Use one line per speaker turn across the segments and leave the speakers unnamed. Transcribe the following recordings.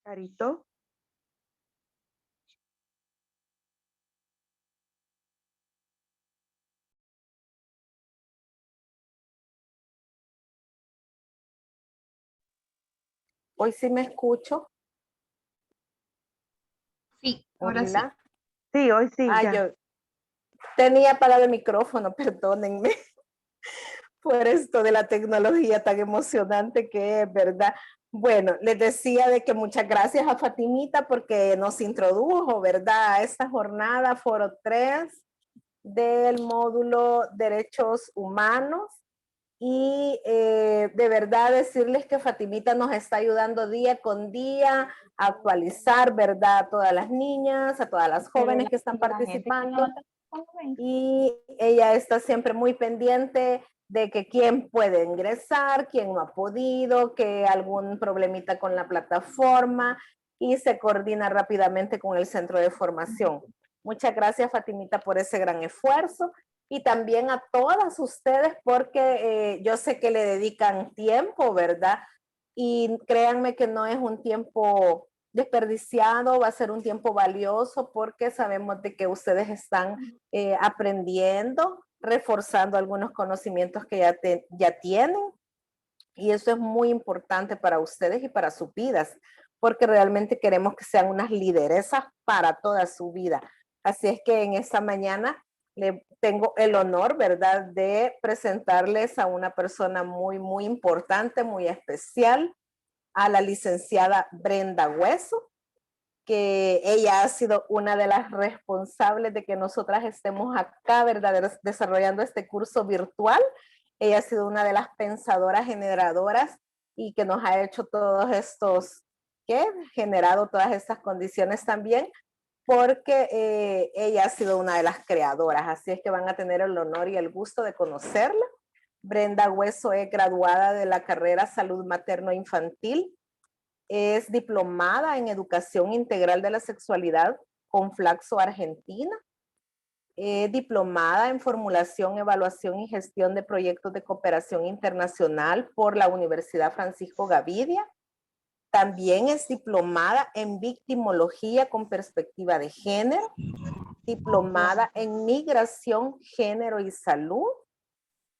Carito,
Hoy sí me escucho.
Sí, ahora sí.
Hola.
sí, hoy sí, ya.
Yo tenía apagado el micrófono, perdónenme por esto de la tecnología tan emocionante que es, ¿verdad? Bueno, les decía de que muchas gracias a Fatimita porque nos introdujo, ¿verdad? A esta jornada Foro 3 del módulo Derechos Humanos. Y de verdad decirles que Fatimita nos está ayudando día con día a actualizar, ¿verdad? A todas las niñas, a todas las jóvenes que están participando. Y ella está siempre muy pendiente de que quién puede ingresar, quién no ha podido, que algún problemita con la plataforma y se coordina rápidamente con el centro de formación. Muchas gracias, Fatimita, por ese gran esfuerzo y también a todas ustedes porque yo sé que le dedican tiempo, ¿verdad? Y créanme que no es un tiempo desperdiciado, va a ser un tiempo valioso porque sabemos de que ustedes están aprendiendo, reforzando algunos conocimientos que ya tienen y eso es muy importante para ustedes y para sus vidas porque realmente queremos que sean unas lideresas para toda su vida. Así es que en esta mañana le tengo el honor, ¿verdad?, de presentarles a una persona muy, muy importante, muy especial, a la licenciada Brenda Hueso, que ella ha sido una de las responsables de que nosotras estemos acá, ¿verdad?, desarrollando este curso virtual. Ella ha sido una de las pensadoras generadoras y que nos ha hecho todos estos, ¿qué? Generado todas estas condiciones también, porque ella ha sido una de las creadoras, así es que van a tener el honor y el gusto de conocerla. Brenda Hueso es graduada de la carrera Salud Materno-Infantil, es diplomada en Educación Integral de la Sexualidad con Flaxo Argentina, diplomada en Formulación, Evaluación y Gestión de Proyectos de Cooperación Internacional por la Universidad Francisco Gavidia. También es diplomada en Victimología con Perspectiva de Género, diplomada en Migración, Género y Salud,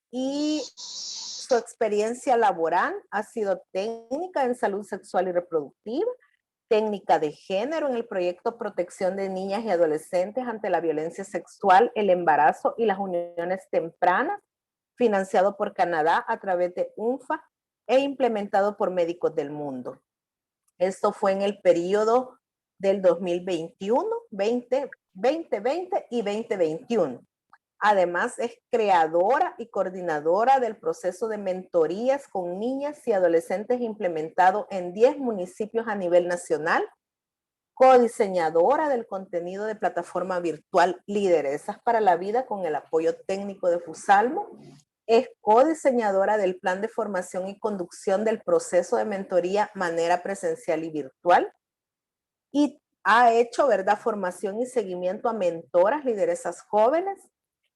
y su experiencia laboral ha sido técnica en salud sexual y reproductiva, técnica de género en el proyecto Protección de Niñas y Adolescentes ante la Violencia Sexual, el Embarazo y las Uniones Tempranas, financiado por Canadá a través de UNFA e implementado por Médicos del Mundo. Esto fue en el periodo del 2021, 2020 y 2021. Además, es creadora y coordinadora del proceso de mentorías con niñas y adolescentes implementado en 10 municipios a nivel nacional, codiseñadora del contenido de plataforma virtual Lideresas para la Vida con el apoyo técnico de Fusalmo, es codiseñadora del plan de formación y conducción del proceso de mentoría manera presencial y virtual y ha hecho, ¿verdad?, formación y seguimiento a mentoras, lideresas jóvenes,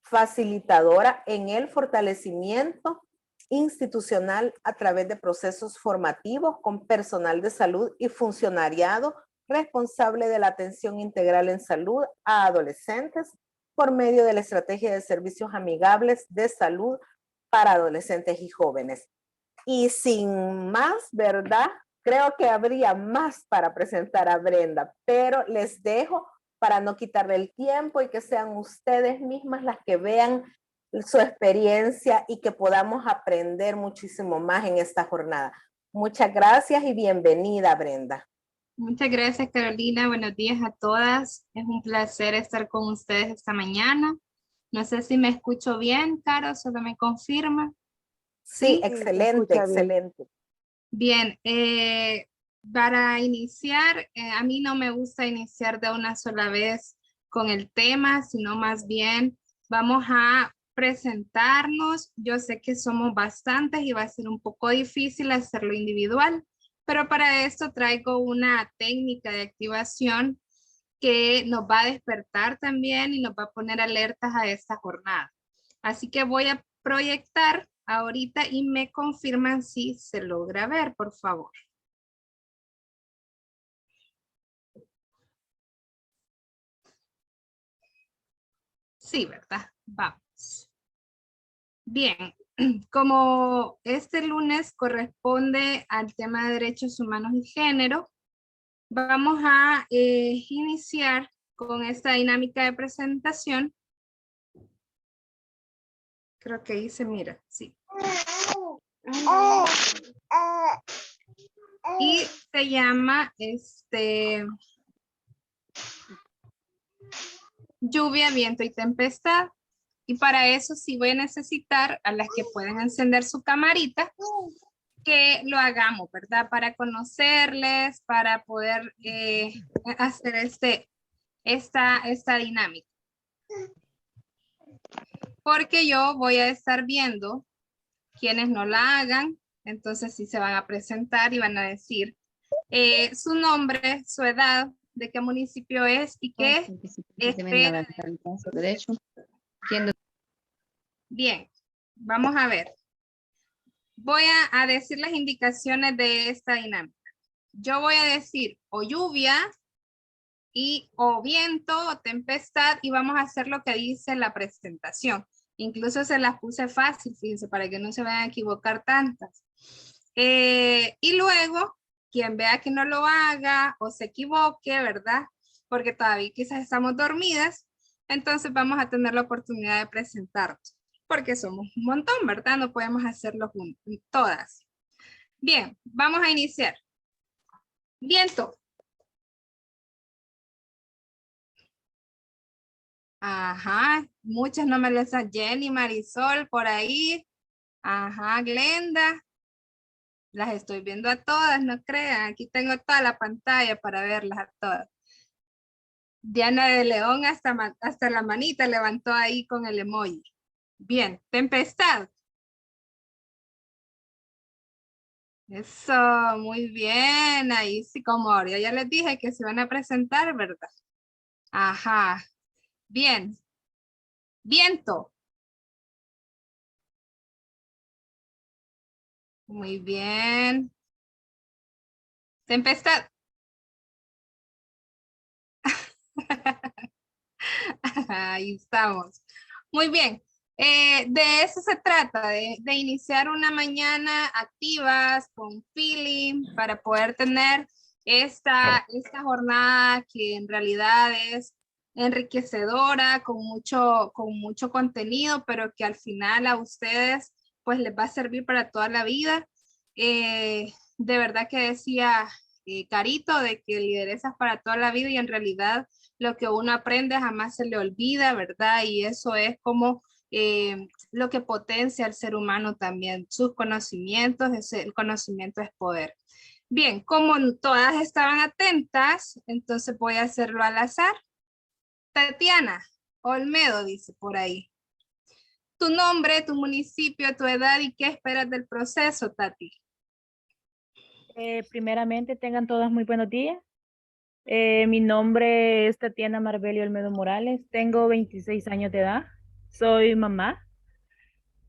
facilitadora en el fortalecimiento institucional a través de procesos formativos con personal de salud y funcionariado responsable de la atención integral en salud a adolescentes por medio de la estrategia de servicios amigables de salud para adolescentes y jóvenes. Y sin más, ¿verdad? Creo que habría más para presentar a Brenda, pero les dejo para no quitarle el tiempo y que sean ustedes mismas las que vean su experiencia y que podamos aprender muchísimo más en esta jornada. Muchas gracias y bienvenida, Brenda.
Muchas gracias, Carolina. Buenos días a todas. Es un placer estar con ustedes esta mañana. No sé si me escucho bien, Caro, solo me confirma.
Sí,
Sí,
Sí, se
excelente,
escucha bien.
excelente.
bien. Para iniciar, a mí no me gusta iniciar de una sola vez con el tema, sino más bien vamos a presentarnos. Yo sé que somos bastantes y va a ser un poco difícil hacerlo individual, pero para esto traigo una técnica de activación que nos va a despertar también y nos va a poner alertas a esta jornada. Así que voy a proyectar ahorita y me confirman si se logra ver, por favor. Sí, ¿verdad? Vamos. Bien, como este lunes corresponde al tema de derechos humanos y género, vamos a iniciar con esta dinámica de presentación. Creo que ahí se mira, sí. Y se llama lluvia, viento y tempestad. Y para eso sí voy a necesitar a las que pueden encender su camarita, que lo hagamos, ¿verdad? Para conocerles, para poder hacer esta dinámica. Porque yo voy a estar viendo quienes no la hagan, entonces sí se van a presentar y van a decir su nombre, su edad, de qué municipio es y qué espera.
Derecho.
Bien, vamos a ver. Voy a decir las indicaciones de esta dinámica. Yo voy a decir o lluvia y o viento o tempestad y vamos a hacer lo que dice la presentación. Incluso se las puse fácil, fíjense, para que no se vayan a equivocar tantas. Y luego, quien vea que no lo haga o se equivoque, ¿verdad? Porque todavía quizás estamos dormidas, entonces vamos a tener la oportunidad de presentarnos, porque somos un montón, ¿verdad? No podemos hacerlo todas. Bien, vamos a iniciar. Viento. Ajá, muchas no me las saben. Jenny, Marisol, por ahí. Ajá, Glenda. Las estoy viendo a todas, no crean. Aquí tengo toda la pantalla para verlas a todas. Diana de León hasta la manita levantó ahí con el emoji. Bien, tempestad. Eso, muy bien. Ahí sí, como ahora ya les dije que se van a presentar, ¿verdad? Ajá. Bien. Viento. Muy bien. Tempestad. Ahí estamos. Muy bien. De eso se trata, de iniciar una mañana activas, con feeling, para poder tener esta jornada que en realidad es enriquecedora, con mucho contenido, pero que al final a ustedes pues les va a servir para toda la vida. De verdad que decía Carito de que lideresas para toda la vida y en realidad lo que uno aprende jamás se le olvida, ¿verdad? Y eso es como lo que potencia al ser humano también, sus conocimientos, el conocimiento es poder. Bien, como todas estaban atentas, entonces voy a hacerlo al azar. Tatiana Olmedo dice por ahí. Tu nombre, tu municipio, tu edad y qué esperas del proceso, Tati.
Primeramente, tengan todas muy buenos días. Mi nombre es Tatiana Marbelio Olmedo Morales, tengo 26 años de edad, soy mamá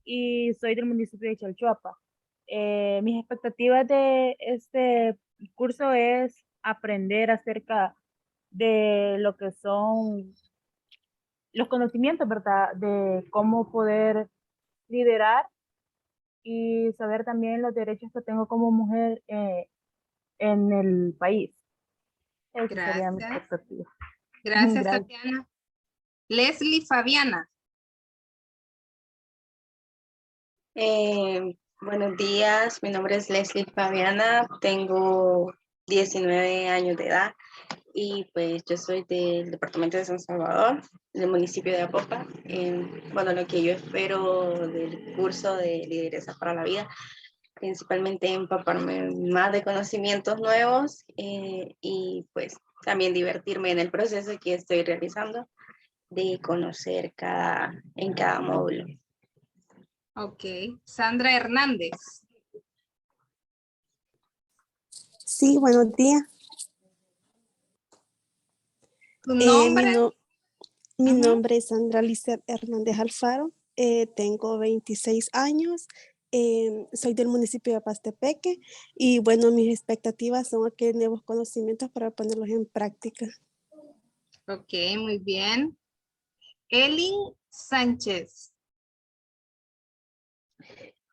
y soy del municipio de Chalchuapa. Mis expectativas de este curso es aprender acerca de lo que son los conocimientos, ¿verdad? De cómo poder liderar y saber también los derechos que tengo como mujer en el país. Esa sería mi
Gracias.
expectativa.
Gracias,
Gracias.
Tatiana. Leslie Fabiana.
Buenos días, mi nombre es Leslie Fabiana, tengo 19 años de edad y pues yo soy del departamento de San Salvador, del municipio de Apopa. Bueno, lo que yo espero del curso de Lideresa para la Vida, principalmente empaparme más de conocimientos nuevos y pues también divertirme en el proceso que estoy realizando de conocer en cada módulo.
Ok. Sandra Hernández.
Sí, buenos días.
Tu nombre.
Mi nombre es Sandra Lizeth Hernández Alfaro, tengo 26 años, soy del municipio de Pastepeque y bueno, mis expectativas son adquirir nuevos conocimientos para ponerlos en práctica.
Ok, muy bien. Elin Sánchez.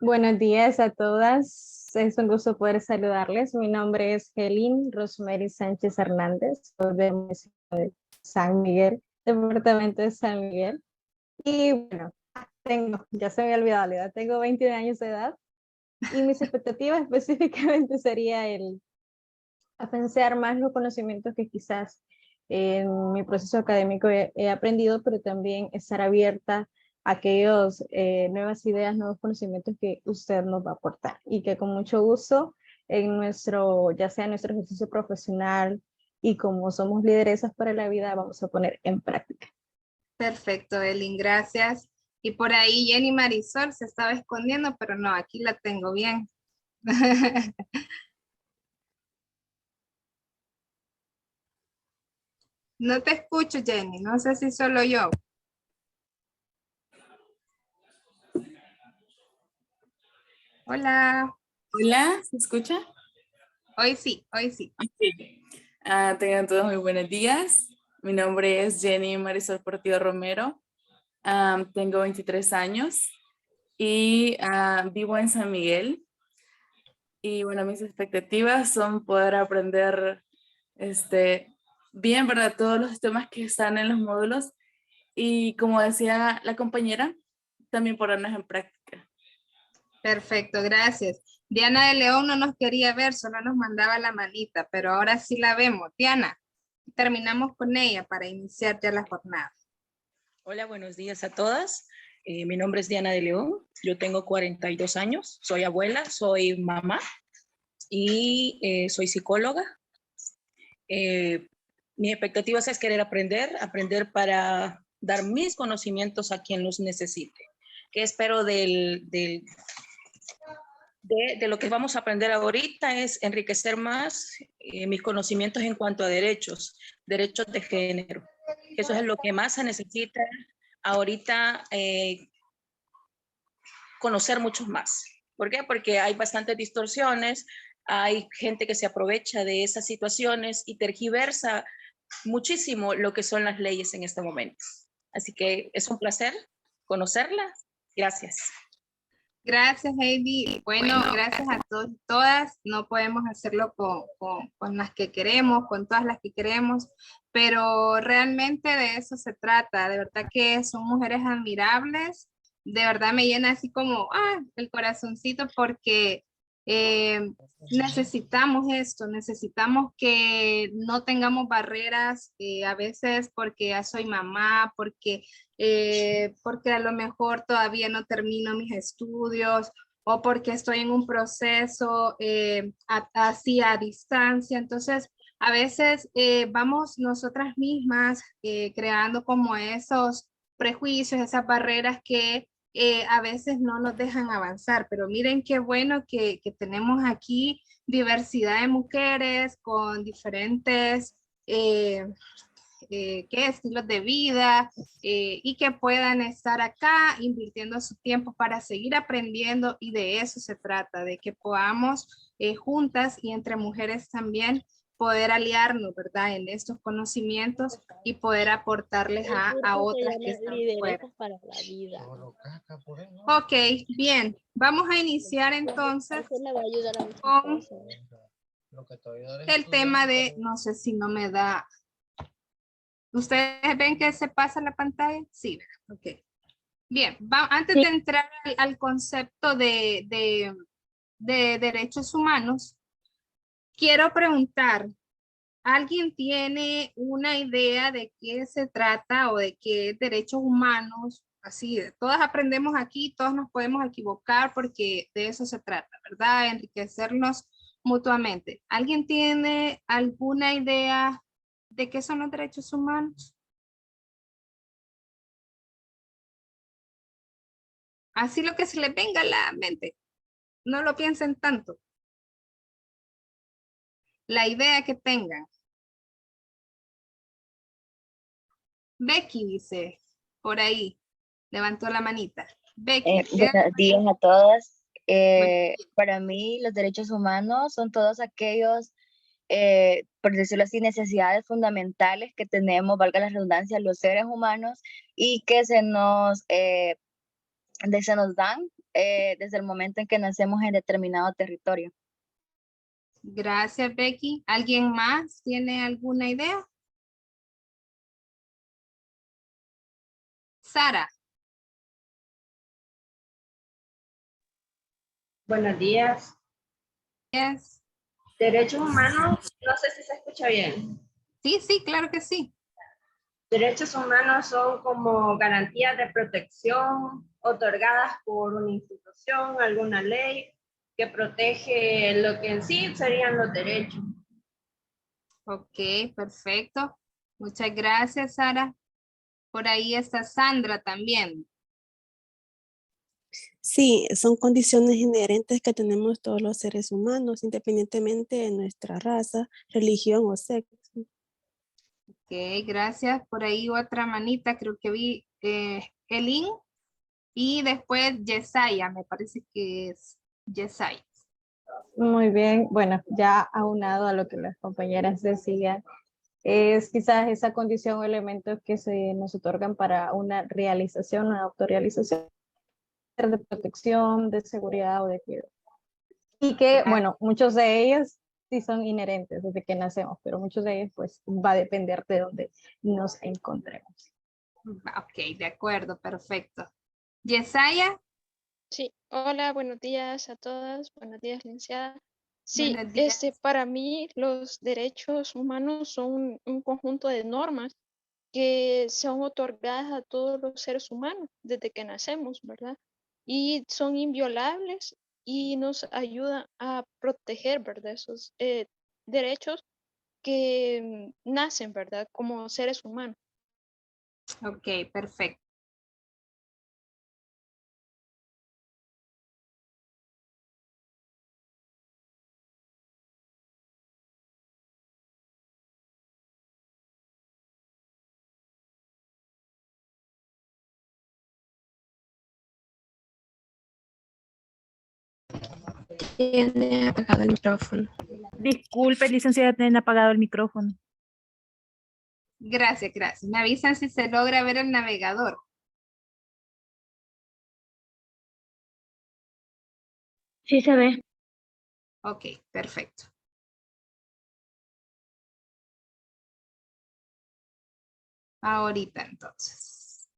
Buenos días a todas. Es un gusto poder saludarles. Mi nombre es Helen Rosemary Sánchez Hernández. Soy del municipio de San Miguel, departamento de San Miguel. Y bueno, ya se me había olvidado la edad, tengo 21 años de edad. Y mis expectativas específicamente sería el afianzar más los conocimientos que quizás en mi proceso académico he aprendido, pero también estar abierta a aquellas nuevas ideas, nuevos conocimientos que usted nos va a aportar y que con mucho gusto en nuestro, ya sea en nuestro ejercicio profesional y como somos lideresas para la vida, vamos a poner en práctica.
Perfecto, Elin, gracias. Y por ahí Jenny Marisol se estaba escondiendo, pero no, aquí la tengo bien. No te escucho, Jenny, no sé si solo yo. Hola.
Hola, ¿se escucha?
Hoy sí, hoy sí.
Sí. Tengan todos muy buenos días. Mi nombre es Jenny Marisol Portillo Romero. Tengo 23 años y vivo en San Miguel. Y bueno, mis expectativas son poder aprender bien, ¿verdad? Todos los temas que están en los módulos. Y como decía la compañera, también ponernos en práctica.
Perfecto, gracias. Diana de León no nos quería ver, solo nos mandaba la manita, pero ahora sí la vemos. Diana, terminamos con ella para iniciar ya la jornada.
Hola, buenos días a todas. Mi nombre es Diana de León, yo tengo 42 años, soy abuela, soy mamá y soy psicóloga. Mi expectativa es querer aprender para dar mis conocimientos a quien los necesite. ¿Qué espero de lo que vamos a aprender ahorita? Es enriquecer más mis conocimientos en cuanto a derechos de género. Eso es lo que más se necesita ahorita, conocer muchos más. ¿Por qué? Porque hay bastantes distorsiones, hay gente que se aprovecha de esas situaciones y tergiversa muchísimo lo que son las leyes en este momento. Así que es un placer conocerlas. Gracias.
Gracias, Heidi. Bueno, gracias a todos y todas. No podemos hacerlo con las que queremos, con todas las que queremos, pero realmente de eso se trata. De verdad que son mujeres admirables. De verdad me llena así como el corazoncito porque necesitamos esto, necesitamos que no tengamos barreras a veces porque ya soy mamá, porque a lo mejor todavía no termino mis estudios o porque estoy en un proceso así a distancia. Entonces, a veces vamos nosotras mismas creando como esos prejuicios, esas barreras que a veces no nos dejan avanzar. Pero miren qué bueno que tenemos aquí diversidad de mujeres con diferentes estilos de vida y que puedan estar acá invirtiendo su tiempo para seguir aprendiendo, y de eso se trata, de que podamos juntas y entre mujeres también poder aliarnos, ¿verdad? En estos conocimientos y poder aportarles a otras que están fuera.
Para la vida.
Ok, bien, vamos a iniciar entonces
Eso le va a ayudar a
con
muchas cosas.
el tema de, no sé si no me da. ¿Ustedes ven que se pasa la pantalla? Sí, ok. Bien, antes de entrar al concepto de derechos humanos, quiero preguntar, ¿alguien tiene una idea de qué se trata o de qué derechos humanos? Así, todas aprendemos aquí, todos nos podemos equivocar porque de eso se trata, ¿verdad? Enriquecernos mutuamente. ¿Alguien tiene alguna idea de qué son los derechos humanos? Así lo que se les venga a la mente. No lo piensen tanto. La idea que tengan. Becky dice, por ahí, levantó la manita. Becky.
Buenos días a todos. Para mí los derechos humanos son todos aquellos por decirlo así, necesidades fundamentales que tenemos, valga la redundancia, los seres humanos y que se nos dan desde el momento en que nacemos en determinado territorio.
Gracias, Becky. ¿Alguien más tiene alguna idea? Sara.
Buenos días.
Yes.
Derechos humanos, no sé si se escucha bien.
Sí, sí, claro que sí.
Derechos humanos son como garantías de protección otorgadas por una institución, alguna ley que protege lo que en sí serían los derechos.
Ok, perfecto. Muchas gracias, Sara. Por ahí está Sandra también.
Sí, son condiciones inherentes que tenemos todos los seres humanos, independientemente de nuestra raza, religión o sexo.
Ok, gracias. Por ahí otra manita, creo que vi Elin. Y después Yesaya, me parece que es Yesaya.
Muy bien, bueno, ya aunado a lo que las compañeras decían, es quizás esa condición o elementos que se nos otorgan para una realización, una autorrealización de protección, de seguridad o de cuidado. Y que, bueno, muchos de ellos sí son inherentes desde que nacemos, pero muchos de ellos pues va a depender de dónde nos encontremos.
Ok, de acuerdo, perfecto. Yesaya.
Sí, hola, buenos días a todas, buenos días, licenciada. Sí,
Buenos días.
para mí los derechos humanos son un conjunto de normas que son otorgadas a todos los seres humanos desde que nacemos, ¿verdad? Y son inviolables y nos ayudan a proteger, ¿verdad? Esos derechos que nacen, ¿verdad? Como seres humanos.
Ok, perfecto.
Tiene apagado el micrófono.
Disculpe, licenciada, tienen apagado el micrófono.
Gracias, gracias. Me avisan si se logra ver el navegador.
Sí se ve.
Ok, perfecto. Ahorita entonces.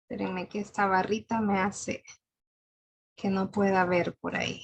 Espérenme que esta barrita me hace que no pueda ver por ahí.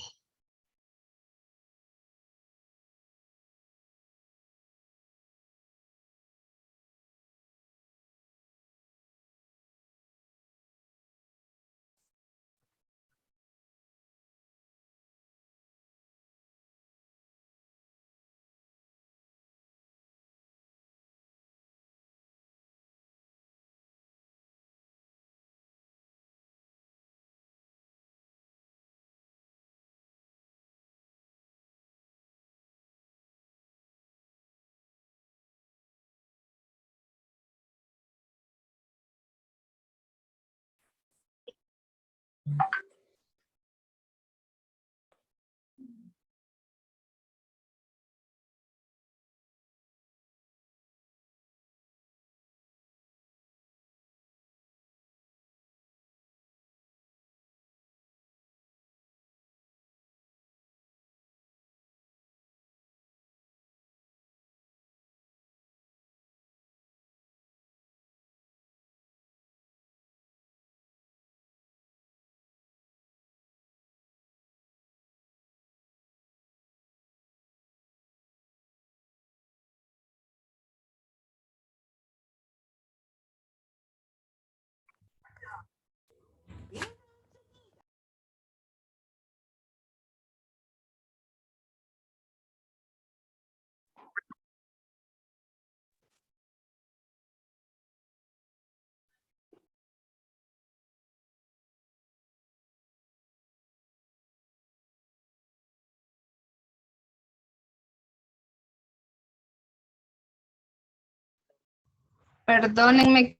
Perdónenme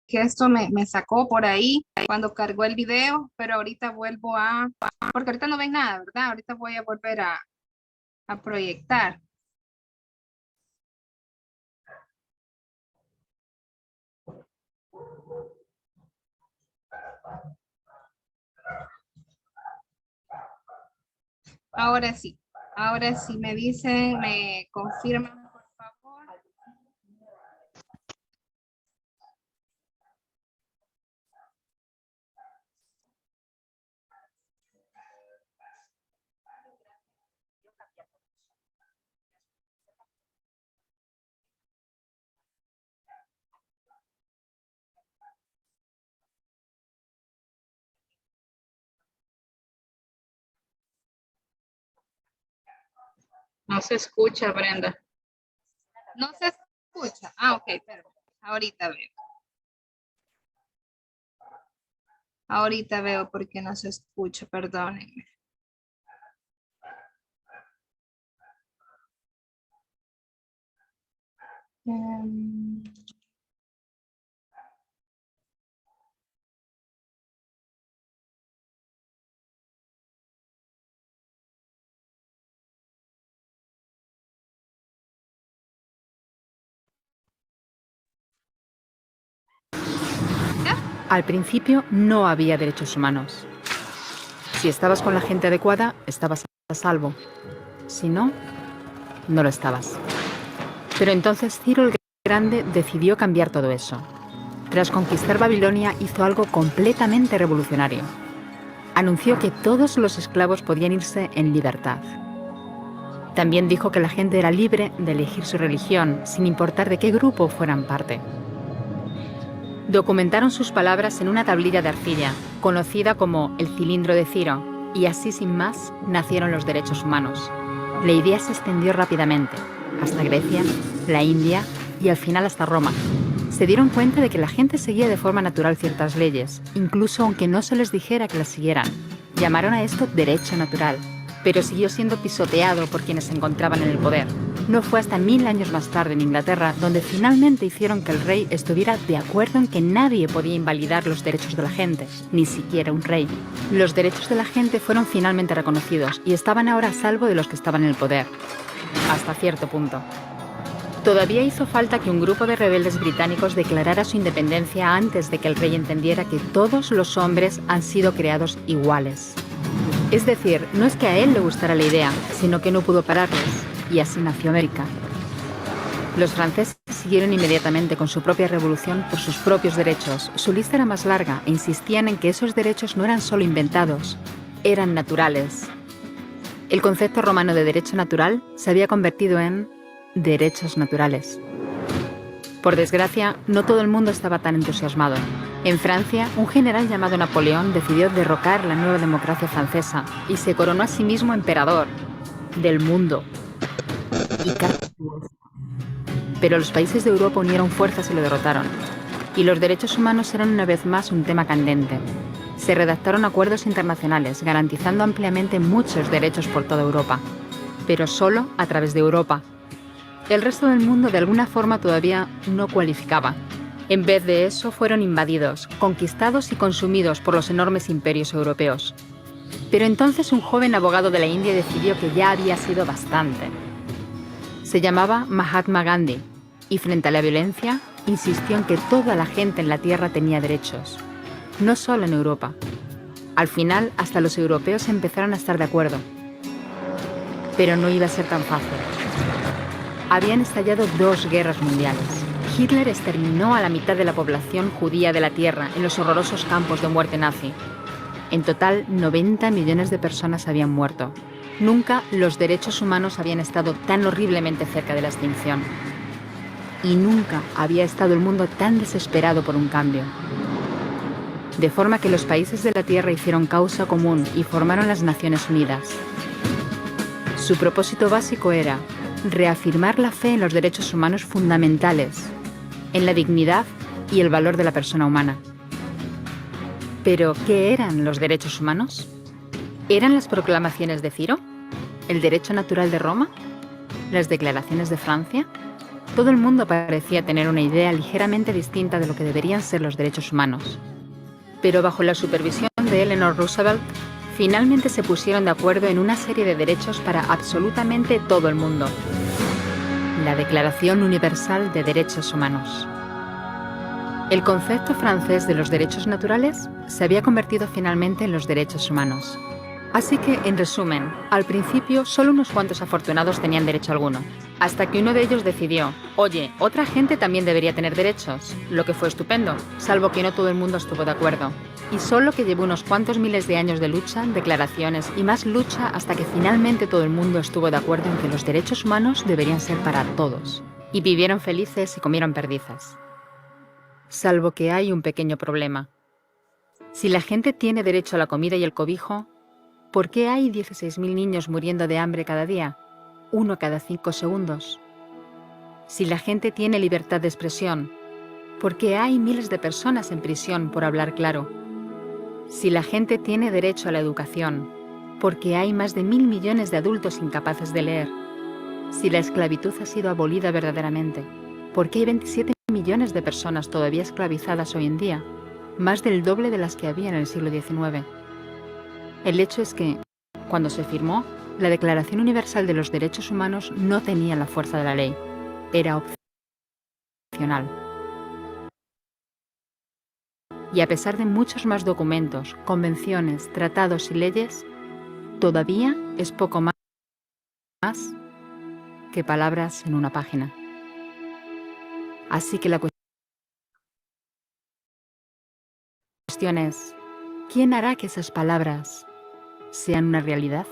que esto me sacó por ahí cuando cargó el video, pero ahorita vuelvo porque ahorita no ven nada, ¿verdad? Ahorita voy a volver a proyectar. Ahora sí me dicen, me confirman, por favor.
No se escucha, Brenda.
No se escucha. Ah, ok, perdón. Ahorita veo. Ahorita veo por qué no se escucha, perdónenme.
Al principio no había derechos humanos. Si estabas con la gente adecuada, estabas a salvo. Si no, no lo estabas. Pero entonces Ciro el Grande decidió cambiar todo eso. Tras conquistar Babilonia, hizo algo completamente revolucionario. Anunció que todos los esclavos podían irse en libertad. También dijo que la gente era libre de elegir su religión, sin importar de qué grupo fueran parte. Documentaron sus palabras en una tablilla de arcilla, conocida como el cilindro de Ciro, y así sin más nacieron los derechos humanos. La idea se extendió rápidamente, hasta Grecia, la India y al final hasta Roma. Se dieron cuenta de que la gente seguía de forma natural ciertas leyes, incluso aunque no se les dijera que las siguieran. Llamaron a esto derecho natural, pero siguió siendo pisoteado por quienes se encontraban en el poder. No fue hasta 1000 años más tarde en Inglaterra donde finalmente hicieron que el rey estuviera de acuerdo en que nadie podía invalidar los derechos de la gente, ni siquiera un rey. Los derechos de la gente fueron finalmente reconocidos y estaban ahora a salvo de los que estaban en el poder. Hasta cierto punto. Todavía hizo falta que un grupo de rebeldes británicos declarara su independencia antes de que el rey entendiera que todos los hombres han sido creados iguales. Es decir, no es que a él le gustara la idea, sino que no pudo pararles, y así nació América. Los franceses siguieron inmediatamente con su propia revolución por sus propios derechos. Su lista era más larga e insistían en que esos derechos no eran solo inventados, eran naturales. El concepto romano de derecho natural se había convertido en derechos naturales. Por desgracia, no todo el mundo estaba tan entusiasmado. En Francia, un general llamado Napoleón decidió derrocar la nueva democracia francesa y se coronó a sí mismo emperador del mundo. Pero los países de Europa unieron fuerzas y lo derrotaron. Y los derechos humanos eran una vez más un tema candente. Se redactaron acuerdos internacionales garantizando ampliamente muchos derechos por toda Europa, pero solo a través de Europa. El resto del mundo de alguna forma todavía no cualificaba. En vez de eso fueron invadidos, conquistados y consumidos por los enormes imperios europeos. Pero entonces un joven abogado de la India decidió que ya había sido bastante. Se llamaba Mahatma Gandhi y frente a la violencia insistió en que toda la gente en la tierra tenía derechos, no solo en Europa. Al final hasta los europeos empezaron a estar de acuerdo. Pero no iba a ser tan fácil. Habían estallado 2 guerras mundiales. Hitler exterminó a la mitad de la población judía de la Tierra en los horrorosos campos de muerte nazi. En total, 90 millones de personas habían muerto. Nunca los derechos humanos habían estado tan horriblemente cerca de la extinción. Y nunca había estado el mundo tan desesperado por un cambio. De forma que los países de la Tierra hicieron causa común y formaron las Naciones Unidas. Su propósito básico era reafirmar la fe en los derechos humanos fundamentales, en la dignidad y el valor de la persona humana. ¿Pero qué eran los derechos humanos? ¿Eran las proclamaciones de Ciro? ¿El derecho natural de Roma? ¿Las declaraciones de Francia? Todo el mundo parecía tener una idea ligeramente distinta de lo que deberían ser los derechos humanos. Pero bajo la supervisión de Eleanor Roosevelt, Finalmente se pusieron de acuerdo en una serie de derechos para absolutamente todo el mundo. La Declaración Universal de Derechos Humanos. El concepto francés de los derechos naturales se había convertido finalmente en los derechos humanos. Así que, en resumen, al principio solo unos cuantos afortunados tenían derecho alguno, hasta que uno de ellos decidió, oye, otra gente también debería tener derechos, lo que fue estupendo, salvo que no todo el mundo estuvo de acuerdo. Y solo que llevó unos cuantos miles de años de lucha, declaraciones y más lucha hasta que finalmente todo el mundo estuvo de acuerdo en que los derechos humanos deberían ser para todos. Y vivieron felices y comieron perdices. Salvo que hay un pequeño problema. Si la gente tiene derecho a la comida y el cobijo, ¿por qué hay 16.000 niños muriendo de hambre cada día? 1 cada 5 segundos. Si la gente tiene libertad de expresión, ¿por qué hay miles de personas en prisión por hablar claro? Si la gente tiene derecho a la educación, ¿por qué hay más de 1.000 millones de adultos incapaces de leer? Si la esclavitud ha sido abolida verdaderamente, ¿por qué hay 27 millones de personas todavía esclavizadas hoy en día? Más del doble de las que había en el siglo XIX. El hecho es que, cuando se firmó, la Declaración Universal de los Derechos Humanos no tenía la fuerza de la ley. Era opcional. Y a pesar de muchos más documentos, convenciones, tratados y leyes, todavía es poco más que palabras en una página. Así que la cuestión es, ¿quién hará que esas palabras sean una realidad?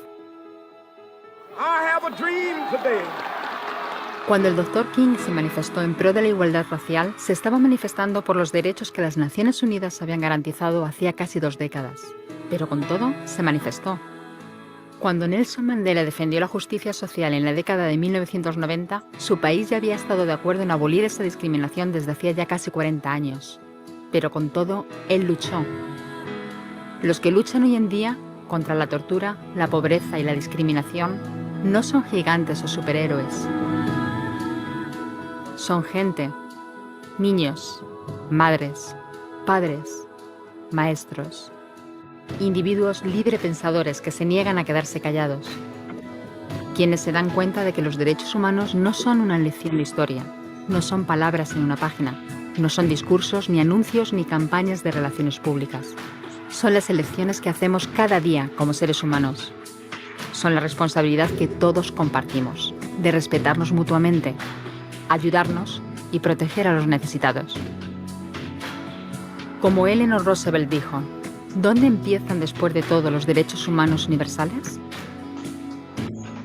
Cuando el Dr. King se manifestó en pro de la igualdad racial, se estaba manifestando por los derechos que las Naciones Unidas habían garantizado hacía casi 2 décadas. Pero con todo, se manifestó. Cuando Nelson Mandela defendió la justicia social en la década de 1990, su país ya había estado de acuerdo en abolir esa discriminación desde hacía ya casi 40 años. Pero con todo, él luchó. Los que luchan hoy en día contra la tortura, la pobreza y la discriminación no son gigantes o superhéroes. Son gente, niños, madres, padres, maestros, individuos librepensadores que se niegan a quedarse callados, quienes se dan cuenta de que los derechos humanos no son una lección de historia, no son palabras en una página, no son discursos, ni anuncios, ni campañas de relaciones públicas. Son las elecciones que hacemos cada día como seres humanos. Son la responsabilidad que todos compartimos, de respetarnos mutuamente, ayudarnos y proteger a los necesitados. Como Eleanor Roosevelt dijo, ¿dónde empiezan después de todo los derechos humanos universales?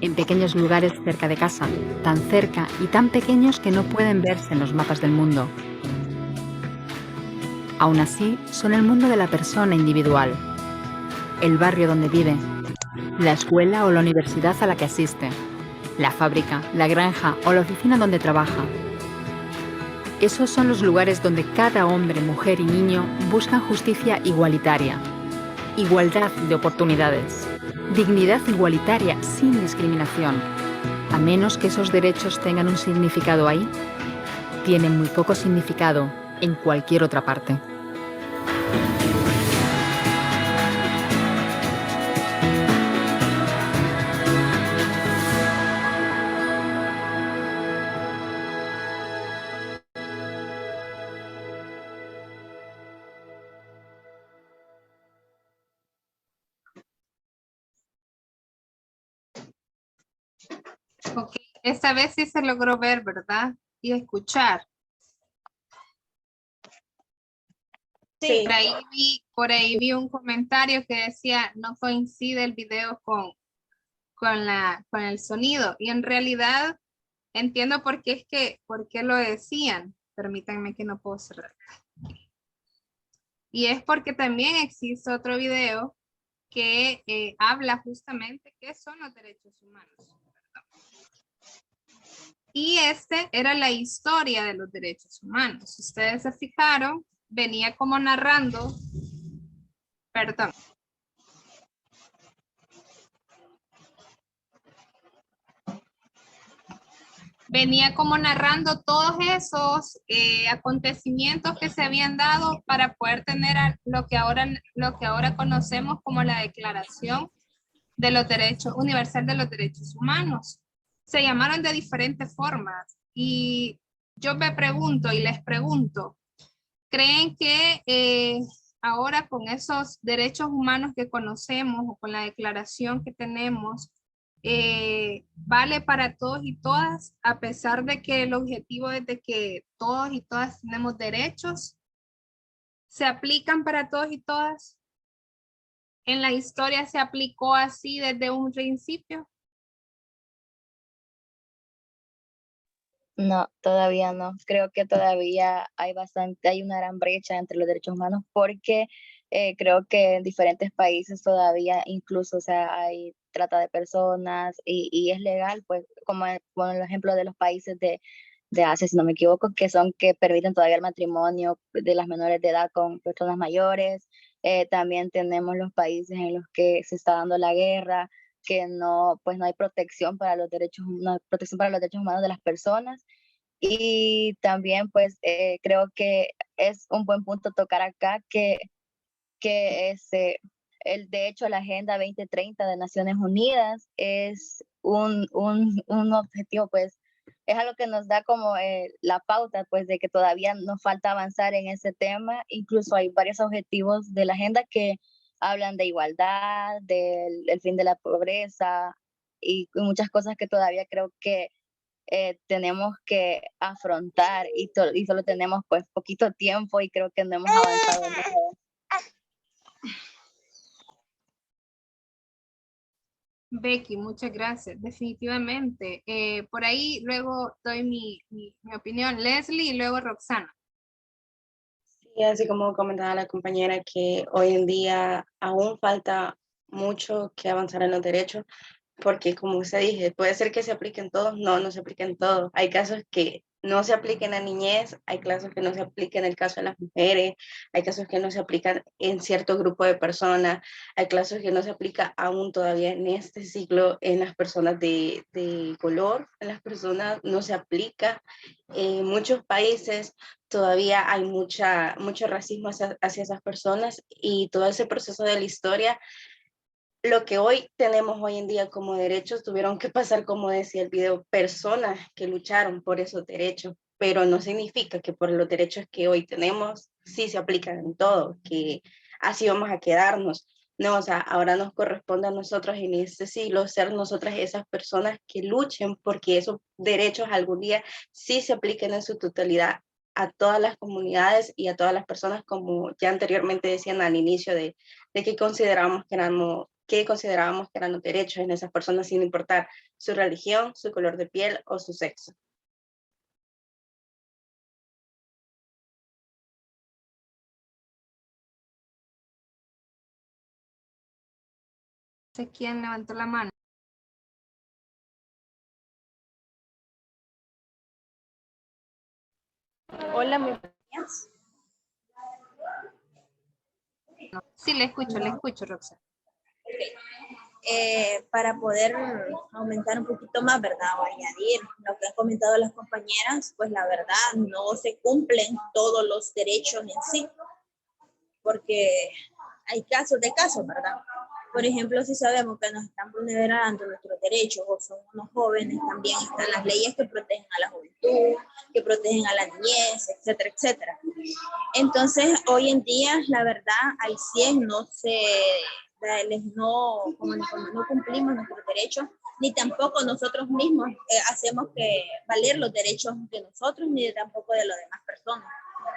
En pequeños lugares cerca de casa, tan cerca y tan pequeños que no pueden verse en los mapas del mundo. Aún así, son el mundo de la persona individual, el barrio donde vive, la escuela o la universidad a la que asiste, la fábrica, la granja o la oficina donde trabaja. Esos son los lugares donde cada hombre, mujer y niño buscan justicia igualitaria, igualdad de oportunidades, dignidad igualitaria sin discriminación. A menos que esos derechos tengan un significado ahí, tienen muy poco significado en cualquier otra parte.
Ok, esta vez sí se logró ver, ¿verdad? Y escuchar.
Sí.
Por ahí vi un comentario que decía no coincide el video con el sonido. Y en realidad entiendo por qué lo decían. Permítanme que no puedo cerrar. Y es porque también existe otro video que habla justamente qué son los derechos humanos. Y este era la historia de los derechos humanos. Si ustedes se fijaron, venía como narrando, perdón. venía como narrando todos esos acontecimientos que se habían dado para poder tener lo que ahora conocemos como la Declaración de los Derechos Universal de los Derechos Humanos. Se llamaron de diferentes formas y yo me pregunto y les pregunto, ¿creen que ahora con esos derechos humanos que conocemos o con la declaración que tenemos, vale para todos y todas, a pesar de que el objetivo es de que todos y todas tenemos derechos? ¿Se aplican para todos y todas? ¿En la historia se aplicó así desde un principio?
No, todavía no. Creo que todavía hay una gran brecha entre los derechos humanos porque creo que en diferentes países todavía incluso, o sea, hay trata de personas y es legal, pues como con el ejemplo de los países de Asia, si no me equivoco, que permiten todavía el matrimonio de las menores de edad con personas mayores. También tenemos los países en los que se está dando la guerra, que no, pues no hay protección para los derechos, no hay protección para los derechos humanos de las personas. Y también, pues, creo que es un buen punto tocar acá que de hecho, la Agenda 2030 de Naciones Unidas es un objetivo, pues, es algo que nos da como la pauta, pues, de que todavía nos falta avanzar en ese tema. Incluso hay varios objetivos de la agenda que hablan de igualdad, del fin de la pobreza y muchas cosas que todavía creo que tenemos que afrontar y solo tenemos pues poquito tiempo y creo que no hemos avanzado nada.
Becky, muchas gracias. Definitivamente. Por ahí luego doy mi opinión. Leslie y luego Roxana.
Y así como comentaba la compañera, que hoy en día aún falta mucho que avanzar en los derechos, porque como usted dije, puede ser que se apliquen todos, no se apliquen todos. Hay casos que no se apliquen a niñez, hay casos que no se apliquen en el caso de las mujeres, hay casos que no se aplican en cierto grupo de personas, hay casos que no se aplica aún todavía en este siglo en las personas de color, en las personas no se aplica. En muchos países todavía hay mucho racismo hacia esas personas y todo ese proceso de la historia. Lo que hoy tenemos hoy en día como derechos tuvieron que pasar, como decía el video, personas que lucharon por esos derechos, pero no significa que por los derechos que hoy tenemos sí se aplican en todo, que así vamos a quedarnos. No, o sea, ahora nos corresponde a nosotros en este siglo ser nosotras esas personas que luchen porque esos derechos algún día sí se apliquen en su totalidad a todas las comunidades y a todas las personas, como ya anteriormente decían al inicio de que considerábamos que eran los derechos en esas personas sin importar su religión, su color de piel o su sexo.
No sé quién levantó la mano.
Hola, muy buenos días.
Sí, le escucho, Roxana.
Para poder aumentar un poquito más, ¿verdad? O añadir lo que han comentado las compañeras, pues la verdad no se cumplen todos los derechos en sí, porque hay casos de casos, ¿verdad? Por ejemplo, si sabemos que nos están vulnerando nuestros derechos o son unos jóvenes, también están las leyes que protegen a la juventud, que protegen a la niñez, etcétera, etcétera. Entonces, hoy en día, la verdad, al 100 como no cumplimos nuestros derechos, ni tampoco nosotros mismos hacemos que valer los derechos de nosotros, ni tampoco de las demás personas.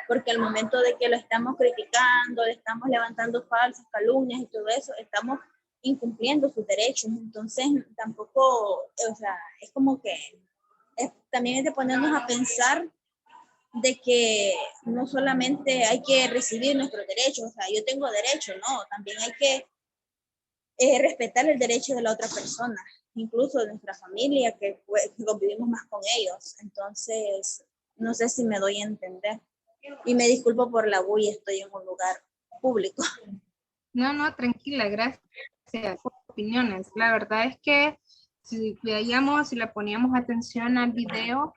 Porque al momento de que lo estamos criticando, le estamos levantando falsas calumnias y todo eso, estamos incumpliendo sus derechos. Entonces, tampoco, o sea, es como que también es de ponernos a pensar de que no solamente hay que recibir nuestros derechos, o sea, yo tengo derecho, no, también hay que respetar el derecho de la otra persona, incluso de nuestra familia, que convivimos más con ellos. Entonces, no sé si me doy a entender. Y me disculpo por la bulla, estoy en un lugar público.
No, tranquila, gracias por opiniones. La verdad es que si veíamos, si le poníamos atención al video,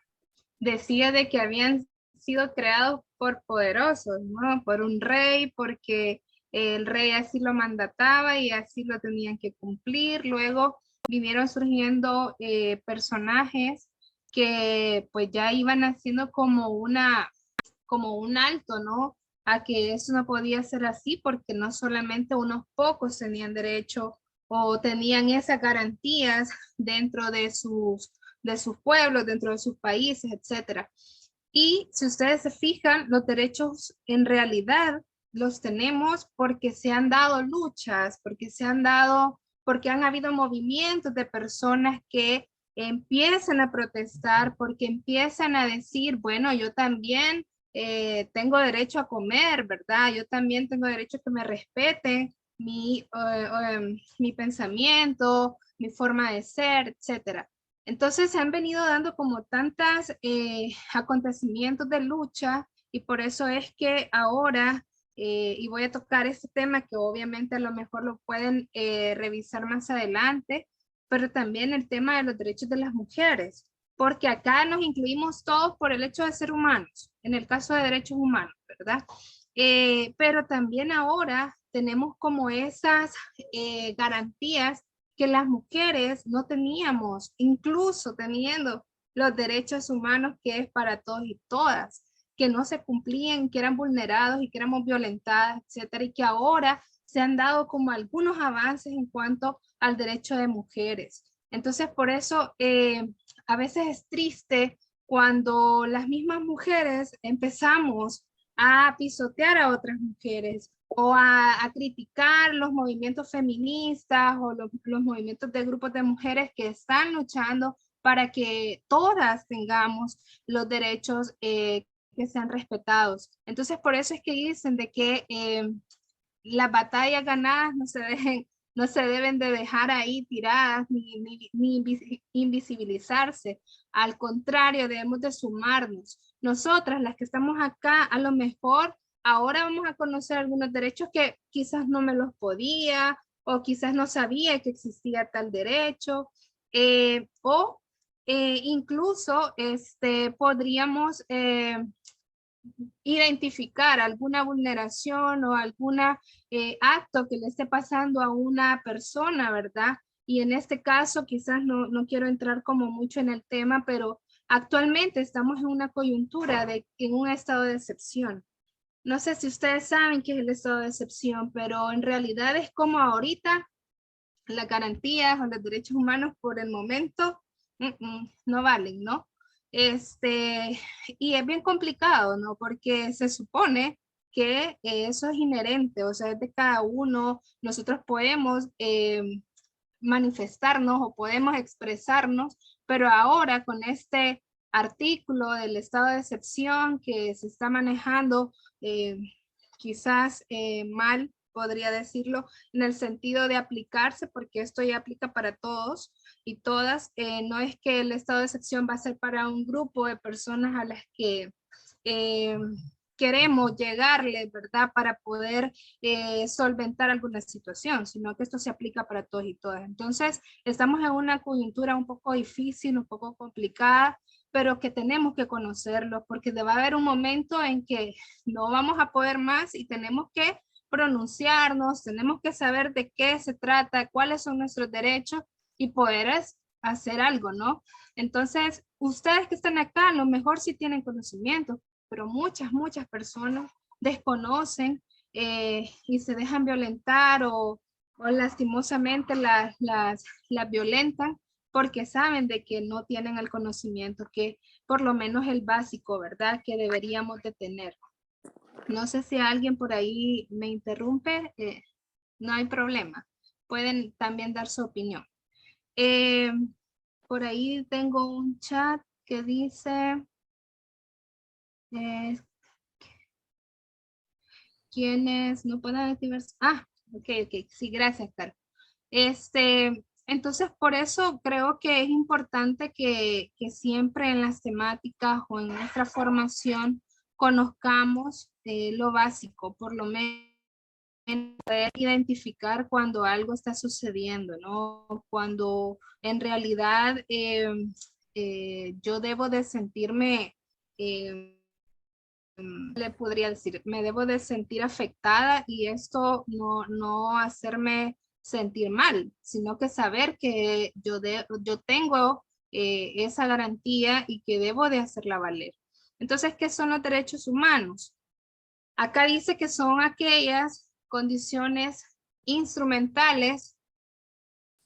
decía de que habían sido creados por poderosos, ¿no? Por un rey, porque el rey así lo mandataba y así lo tenían que cumplir. Luego vinieron surgiendo personajes que pues ya iban haciendo como un alto, ¿no? A que eso no podía ser así porque no solamente unos pocos tenían derecho o tenían esas garantías dentro de sus pueblos, dentro de sus países, etcétera. Y si ustedes se fijan, los derechos en realidad los tenemos porque se han dado luchas, porque han habido movimientos de personas que empiezan a protestar, porque empiezan a decir, bueno, yo también tengo derecho a comer, ¿verdad? Yo también tengo derecho a que me respeten mi pensamiento, mi forma de ser, etcétera. Entonces se han venido dando como tantas acontecimientos de lucha y por eso es que ahora, y voy a tocar este tema que obviamente a lo mejor lo pueden revisar más adelante, pero también el tema de los derechos de las mujeres, porque acá nos incluimos todos por el hecho de ser humanos, en el caso de derechos humanos, ¿verdad? Pero también ahora tenemos como esas garantías que las mujeres no teníamos, incluso teniendo los derechos humanos que es para todos y todas, que no se cumplían, que eran vulnerados y que éramos violentadas, etcétera, y que ahora se han dado como algunos avances en cuanto al derecho de mujeres. Entonces, por eso a veces es triste cuando las mismas mujeres empezamos a pisotear a otras mujeres o a criticar los movimientos feministas o los movimientos de grupos de mujeres que están luchando para que todas tengamos los derechos que sean respetados. Entonces, por eso es que dicen de que las batallas ganadas no se deben de dejar ahí tiradas ni invisibilizarse. Al contrario, debemos de sumarnos. Nosotras, las que estamos acá, a lo mejor ahora vamos a conocer algunos derechos que quizás no me los podía o quizás no sabía que existía tal derecho o incluso podríamos identificar alguna vulneración o alguna acto que le esté pasando a una persona, ¿verdad? Y en este caso quizás no quiero entrar como mucho en el tema, pero actualmente estamos en una coyuntura en un estado de excepción. No sé si ustedes saben qué es el estado de excepción, pero en realidad es como ahorita las garantías o los derechos humanos por el momento no valen, ¿no? Y es bien complicado, ¿no? Porque se supone que eso es inherente, o sea, es de cada uno. Nosotros podemos manifestarnos o podemos expresarnos, pero ahora con este artículo del estado de excepción que se está manejando quizás mal, podría decirlo, en el sentido de aplicarse, porque esto ya aplica para todos y todas, no es que el estado de excepción va a ser para un grupo de personas a las que queremos llegarle, ¿verdad? Para poder solventar alguna situación, sino que esto se aplica para todos y todas. Entonces, estamos en una coyuntura un poco difícil, un poco complicada, pero que tenemos que conocerlo, porque va a haber un momento en que no vamos a poder más y tenemos que pronunciarnos, tenemos que saber de qué se trata, cuáles son nuestros derechos y poder hacer algo, ¿no? Entonces, ustedes que están acá, a lo mejor sí tienen conocimiento, pero muchas personas desconocen y se dejan violentar o lastimosamente las violentan porque saben de que no tienen el conocimiento, que por lo menos el básico, ¿verdad? Que deberíamos de tener. No sé si alguien por ahí me interrumpe, no hay problema. Pueden también dar su opinión. Por ahí tengo un chat que dice, quienes no puedan activarse. Ok, sí, gracias, Carlos. Entonces, por eso creo que es importante que siempre en las temáticas o en nuestra formación conozcamos lo básico, por lo menos poder identificar cuando algo está sucediendo, ¿no? Cuando en realidad yo debo de sentirme, le podría decir, me debo de sentir afectada y esto no hacerme sentir mal, sino que saber que yo tengo esa garantía y que debo de hacerla valer. Entonces, ¿qué son los derechos humanos? Acá dice que son aquellas condiciones instrumentales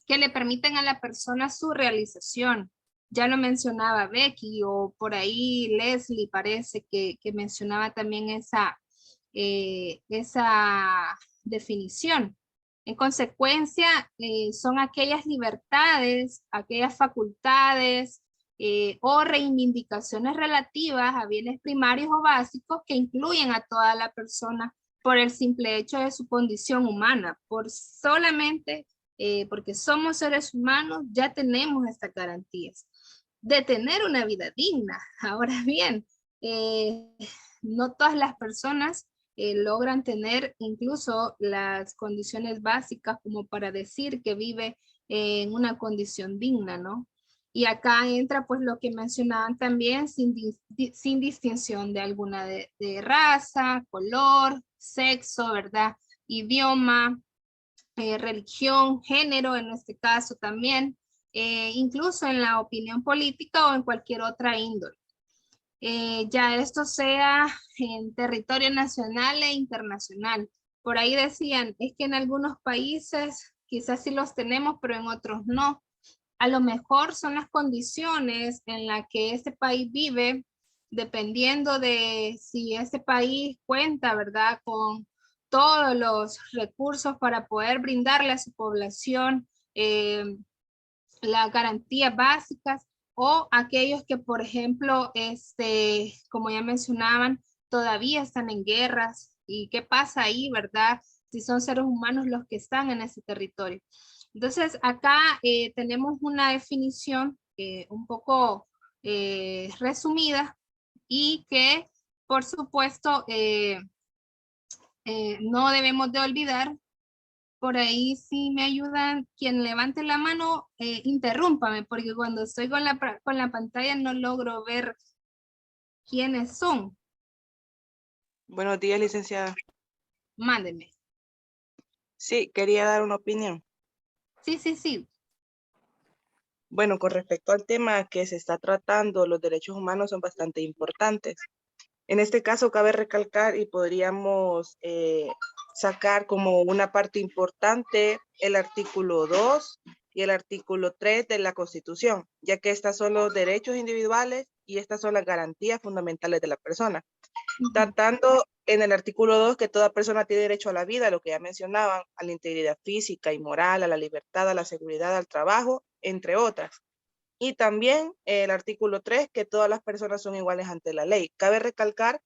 que le permiten a la persona su realización. Ya lo mencionaba Becky o por ahí Leslie parece que mencionaba también esa definición. En consecuencia, son aquellas libertades, aquellas facultades o reivindicaciones relativas a bienes primarios o básicos que incluyen a toda la persona por el simple hecho de su condición humana, por solamente porque somos seres humanos, ya tenemos estas garantías de tener una vida digna. Ahora bien, no todas las personas logran tener incluso las condiciones básicas como para decir que vive en una condición digna, ¿no? Y acá entra pues lo que mencionaban también sin distinción de alguna de raza, color, sexo, ¿verdad? Idioma, religión, género en este caso también, incluso en la opinión política o en cualquier otra índole. Ya esto sea en territorio nacional e internacional. Por ahí decían, es que en algunos países quizás sí los tenemos, pero en otros no. A lo mejor son las condiciones en las que este país vive, dependiendo de si ese país cuenta, ¿verdad?, con todos los recursos para poder brindarle a su población las garantías básicas, o aquellos que, por ejemplo, como ya mencionaban, todavía están en guerras. ¿Y qué pasa ahí, verdad? Si son seres humanos los que están en ese territorio. Entonces, acá tenemos una definición un poco resumida y que, por supuesto, no debemos de olvidar. Por ahí si me ayudan, quien levante la mano, interrúmpame, porque cuando estoy con la pantalla no logro ver quiénes son.
Buenos días, licenciada.
Mándenme.
Sí, quería dar una opinión.
Sí.
Bueno, con respecto al tema que se está tratando, los derechos humanos son bastante importantes. En este caso cabe recalcar y podríamos sacar como una parte importante el artículo 2 y el artículo 3 de la Constitución, ya que estos son los derechos individuales y estas son las garantías fundamentales de la persona. Tratando en el artículo 2 que toda persona tiene derecho a la vida, lo que ya mencionaban, a la integridad física y moral, a la libertad, a la seguridad, al trabajo, entre otras. Y también el artículo 3, que todas las personas son iguales ante la ley. Cabe recalcar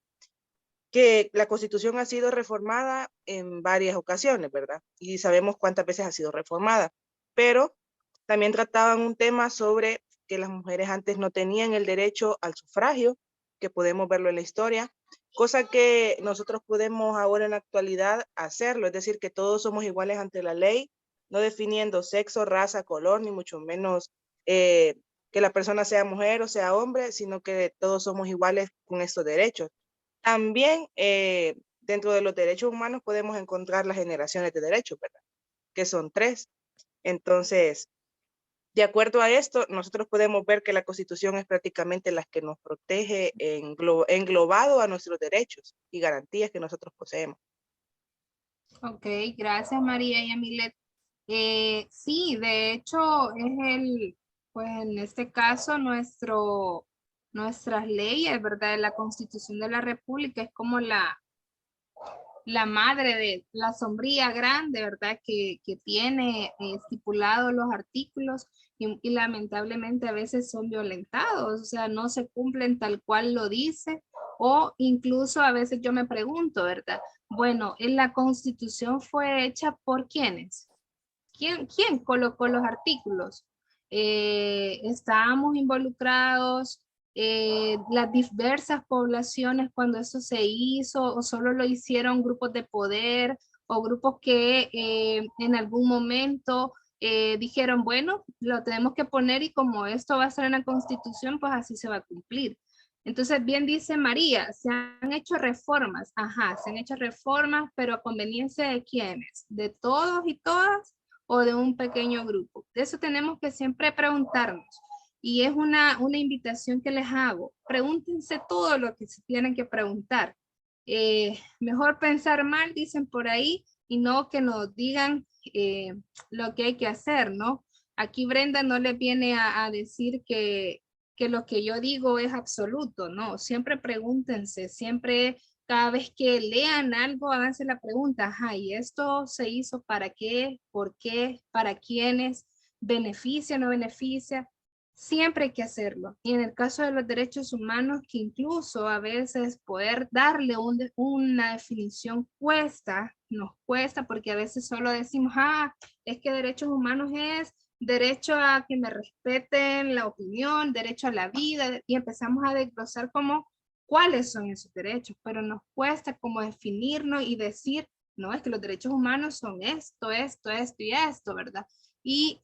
que la Constitución ha sido reformada en varias ocasiones, ¿verdad? Y sabemos cuántas veces ha sido reformada. Pero también trataban un tema sobre que las mujeres antes no tenían el derecho al sufragio, que podemos verlo en la historia, cosa que nosotros podemos ahora en la actualidad hacerlo, es decir, que todos somos iguales ante la ley, no definiendo sexo, raza, color, ni mucho menos que la persona sea mujer o sea hombre, sino que todos somos iguales con estos derechos. También dentro de los derechos humanos podemos encontrar las generaciones de derechos, ¿verdad? Que son 3. Entonces, de acuerdo a esto, nosotros podemos ver que la Constitución es prácticamente la que nos protege englobado a nuestros derechos y garantías que nosotros poseemos.
Ok, gracias María y Emilet. Sí, de hecho es pues en este caso nuestras leyes, ¿verdad? La Constitución de la República es como la madre de la sombría grande, ¿verdad? Que tiene estipulados los artículos y lamentablemente a veces son violentados, o sea, no se cumplen tal cual lo dice, o incluso a veces yo me pregunto, ¿verdad? Bueno, en la Constitución fue hecha ¿por quiénes? ¿Quién colocó los artículos? ¿Estábamos involucrados las diversas poblaciones cuando eso se hizo, o solo lo hicieron grupos de poder, o grupos que en algún momento dijeron, bueno, lo tenemos que poner y como esto va a ser en la Constitución, pues así se va a cumplir. Entonces, bien dice María, se han hecho reformas, ajá, se han hecho reformas, pero a conveniencia de quiénes, de todos y todas o de un pequeño grupo. De eso tenemos que siempre preguntarnos. Y es una invitación que les hago. Pregúntense todo lo que se tienen que preguntar. Mejor pensar mal, dicen por ahí, y no que nos digan lo que hay que hacer, ¿no? Aquí Brenda no les viene a decir que lo que yo digo es absoluto, ¿no? Siempre pregúntense, siempre cada vez que lean algo, háganse la pregunta, ajá, ¿y esto se hizo para qué? ¿Por qué? ¿Para quiénes? ¿Beneficia o no beneficia? Siempre hay que hacerlo. Y en el caso de los derechos humanos, que incluso a veces poder darle una definición nos cuesta, porque a veces solo decimos, es que derechos humanos es derecho a que me respeten la opinión, derecho a la vida, y empezamos a desglosar como cuáles son esos derechos, pero nos cuesta como definirnos y decir, no, es que los derechos humanos son esto y esto, ¿verdad? Y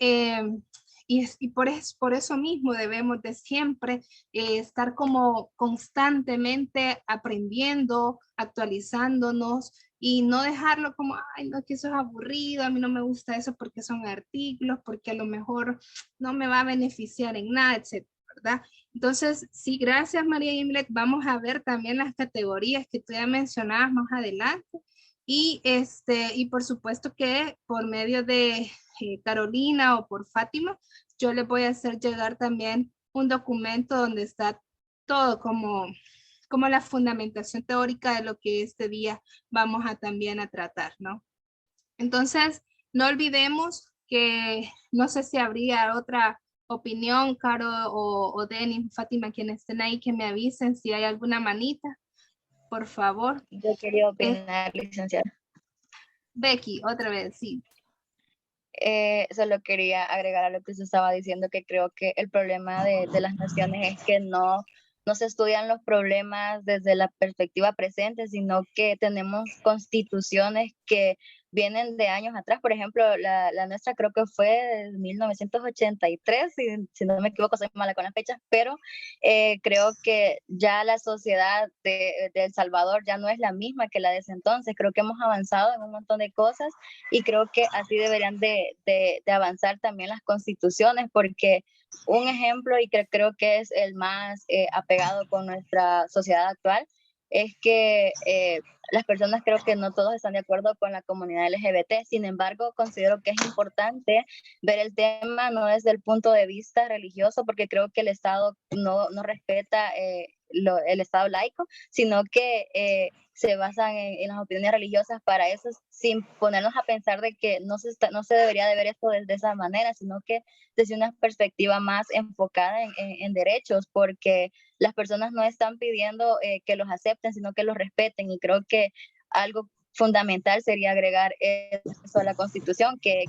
por eso mismo debemos de siempre estar como constantemente aprendiendo, actualizándonos y no dejarlo como, ay, no, que eso es aburrido, a mí no me gusta eso porque son artículos, porque a lo mejor no me va a beneficiar en nada, etcétera, ¿verdad? Entonces, sí, gracias María Imlet. Vamos a ver también las categorías que tú ya mencionabas más adelante. Y por supuesto que por medio de Carolina o por Fátima, yo le voy a hacer llegar también un documento donde está todo como la fundamentación teórica de lo que este día vamos a también a tratar, ¿no? Entonces, no olvidemos que no sé si habría otra opinión, Caro o Denis, Fátima, quienes estén ahí, que me avisen si hay alguna manita, por favor.
Yo quería opinar, licenciada.
Becky, otra vez, sí.
Solo quería agregar a lo que usted estaba diciendo, que creo que el problema de las naciones es que no se estudian los problemas desde la perspectiva presente, sino que tenemos constituciones que vienen de años atrás. Por ejemplo, la nuestra creo que fue de 1983, si no me equivoco, soy mala con las fechas, pero creo que ya la sociedad de El Salvador ya no es la misma que la de ese entonces. Creo que hemos avanzado en un montón de cosas y creo que así deberían de avanzar también las constituciones, porque un ejemplo, y que creo que es el más apegado con nuestra sociedad actual, es que las personas, creo que no todos están de acuerdo con la comunidad LGBT. Sin embargo, considero que es importante ver el tema no desde el punto de vista religioso, porque creo que el Estado no respeta el Estado laico, sino que se basan en las opiniones religiosas para eso, sin ponernos a pensar de que no se debería de ver esto de esa manera, sino que desde una perspectiva más enfocada en derechos, porque las personas no están pidiendo que los acepten, sino que los respeten, y creo que algo fundamental sería agregar eso a la Constitución, que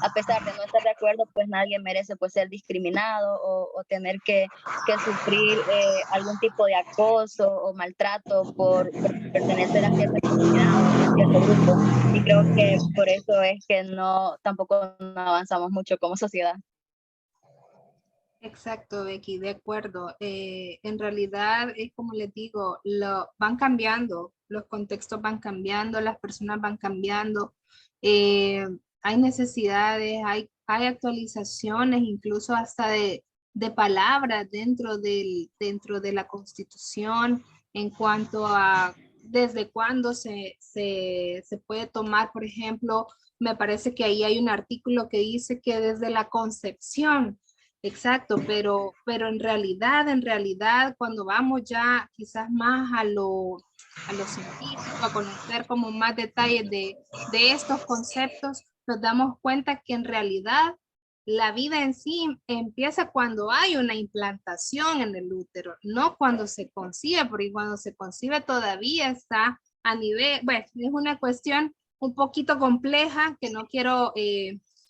a pesar de no estar de acuerdo, pues nadie merece pues ser discriminado o tener que sufrir algún tipo de acoso o maltrato por pertenecer a cierta comunidad o a cierto grupo. Y creo que por eso es que tampoco no avanzamos mucho como sociedad.
Exacto, Becky, de acuerdo. En realidad es como les digo, van cambiando, los contextos van cambiando, las personas van cambiando, hay necesidades, hay actualizaciones, incluso hasta de palabras dentro de la Constitución, en cuanto a desde cuándo se puede tomar, por ejemplo, me parece que ahí hay un artículo que dice que desde la concepción. Exacto, pero en realidad, cuando vamos ya quizás más a lo científico, a conocer como más detalles de estos conceptos, nos damos cuenta que en realidad la vida en sí empieza cuando hay una implantación en el útero, no cuando se concibe, porque cuando se concibe todavía está a nivel, bueno, es una cuestión un poquito compleja que no quiero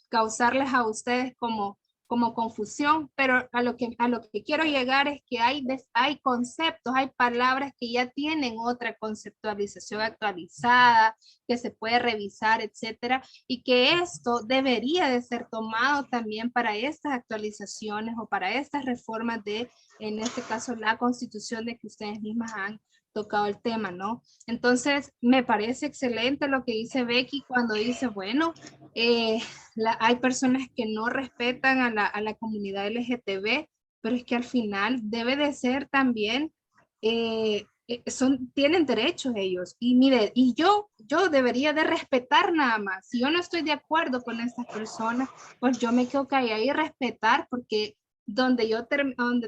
causarles a ustedes como como confusión, pero a lo que quiero llegar es que hay conceptos, hay palabras que ya tienen otra conceptualización actualizada, que se puede revisar, etcétera, y que esto debería de ser tomado también para estas actualizaciones o para estas reformas de, en este caso, la Constitución de que ustedes mismas han tocado el tema, ¿no? Entonces, me parece excelente lo que dice Becky cuando dice, bueno, hay personas que no respetan a la comunidad LGTB, pero es que al final debe de ser también, tienen derechos ellos. Y mire, y yo debería de respetar nada más. Si yo no estoy de acuerdo con estas personas, pues yo me quedo callada y respetar, porque donde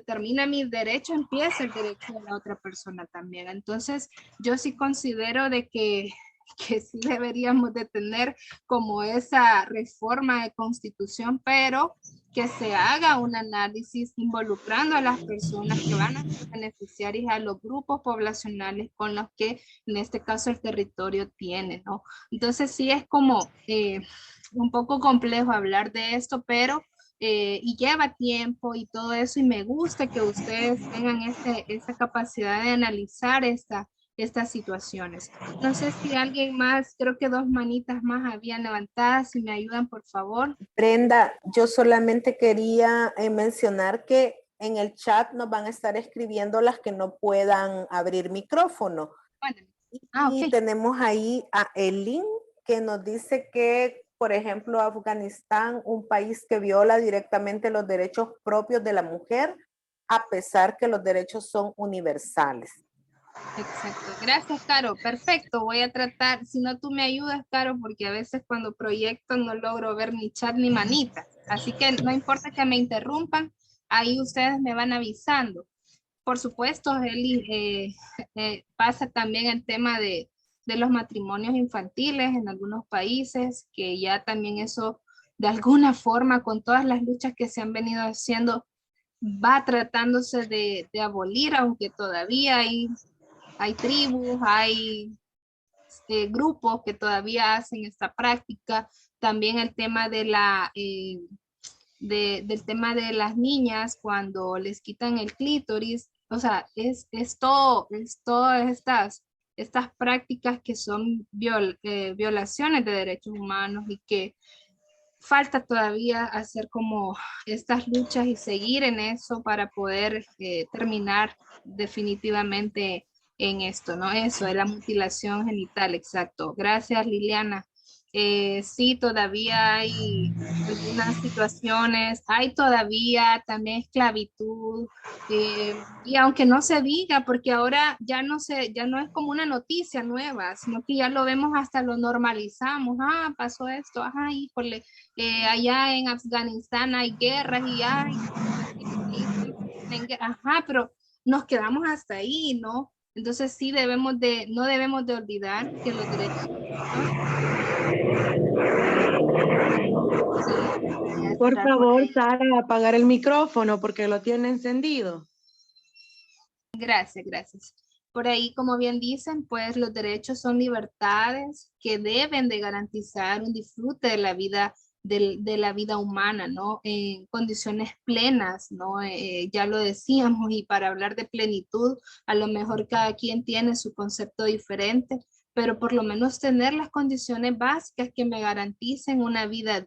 termina mi derecho, empieza el derecho de la otra persona también. Entonces, yo sí considero de que sí deberíamos de tener como esa reforma de constitución, pero que se haga un análisis involucrando a las personas que van a ser beneficiarias, a los grupos poblacionales con los que en este caso el territorio tiene, ¿no? Entonces sí es como un poco complejo hablar de esto, pero y lleva tiempo y todo eso, y me gusta que ustedes tengan esa capacidad de analizar estas situaciones. No sé si alguien más, creo que 2 manitas más habían levantadas, si me ayudan por favor.
Brenda, yo solamente quería mencionar que en el chat nos van a estar escribiendo las que no puedan abrir micrófono.
Bueno.
Y tenemos ahí a Elin, que nos dice que, por ejemplo, Afganistán, un país que viola directamente los derechos propios de la mujer, a pesar que los derechos son universales.
Exacto. Gracias, Caro. Perfecto. Voy a tratar, si no tú me ayudas, Caro, porque a veces cuando proyecto no logro ver ni chat ni manita. Así que no importa que me interrumpan, ahí ustedes me van avisando. Por supuesto, Eli, pasa también el tema de los matrimonios infantiles en algunos países, que ya también eso, de alguna forma, con todas las luchas que se han venido haciendo, va tratándose de abolir, aunque todavía hay tribus, hay grupos que todavía hacen esta práctica. También el tema de del tema de las niñas cuando les quitan el clítoris. O sea, es todas estas prácticas que son violaciones de derechos humanos y que falta todavía hacer como estas luchas y seguir en eso para poder terminar definitivamente en esto, ¿no? Eso, de la mutilación genital, exacto. Gracias, Liliana. Sí, todavía hay algunas situaciones, hay todavía también esclavitud, y aunque no se diga, porque ahora ya no es como una noticia nueva, sino que ya lo vemos, hasta lo normalizamos. Pasó esto, híjole, allá en Afganistán hay guerras y pero nos quedamos hasta ahí, ¿no? Entonces sí no debemos de olvidar que los derechos.
Por favor, Sara, apagar el micrófono porque lo tiene encendido.
Gracias, gracias. Por ahí, como bien dicen, pues los derechos son libertades que deben de garantizar un disfrute de la vida humana, ¿no? En condiciones plenas, ¿no? Ya lo decíamos, y para hablar de plenitud, a lo mejor cada quien tiene su concepto diferente, pero por lo menos tener las condiciones básicas que me garanticen una vida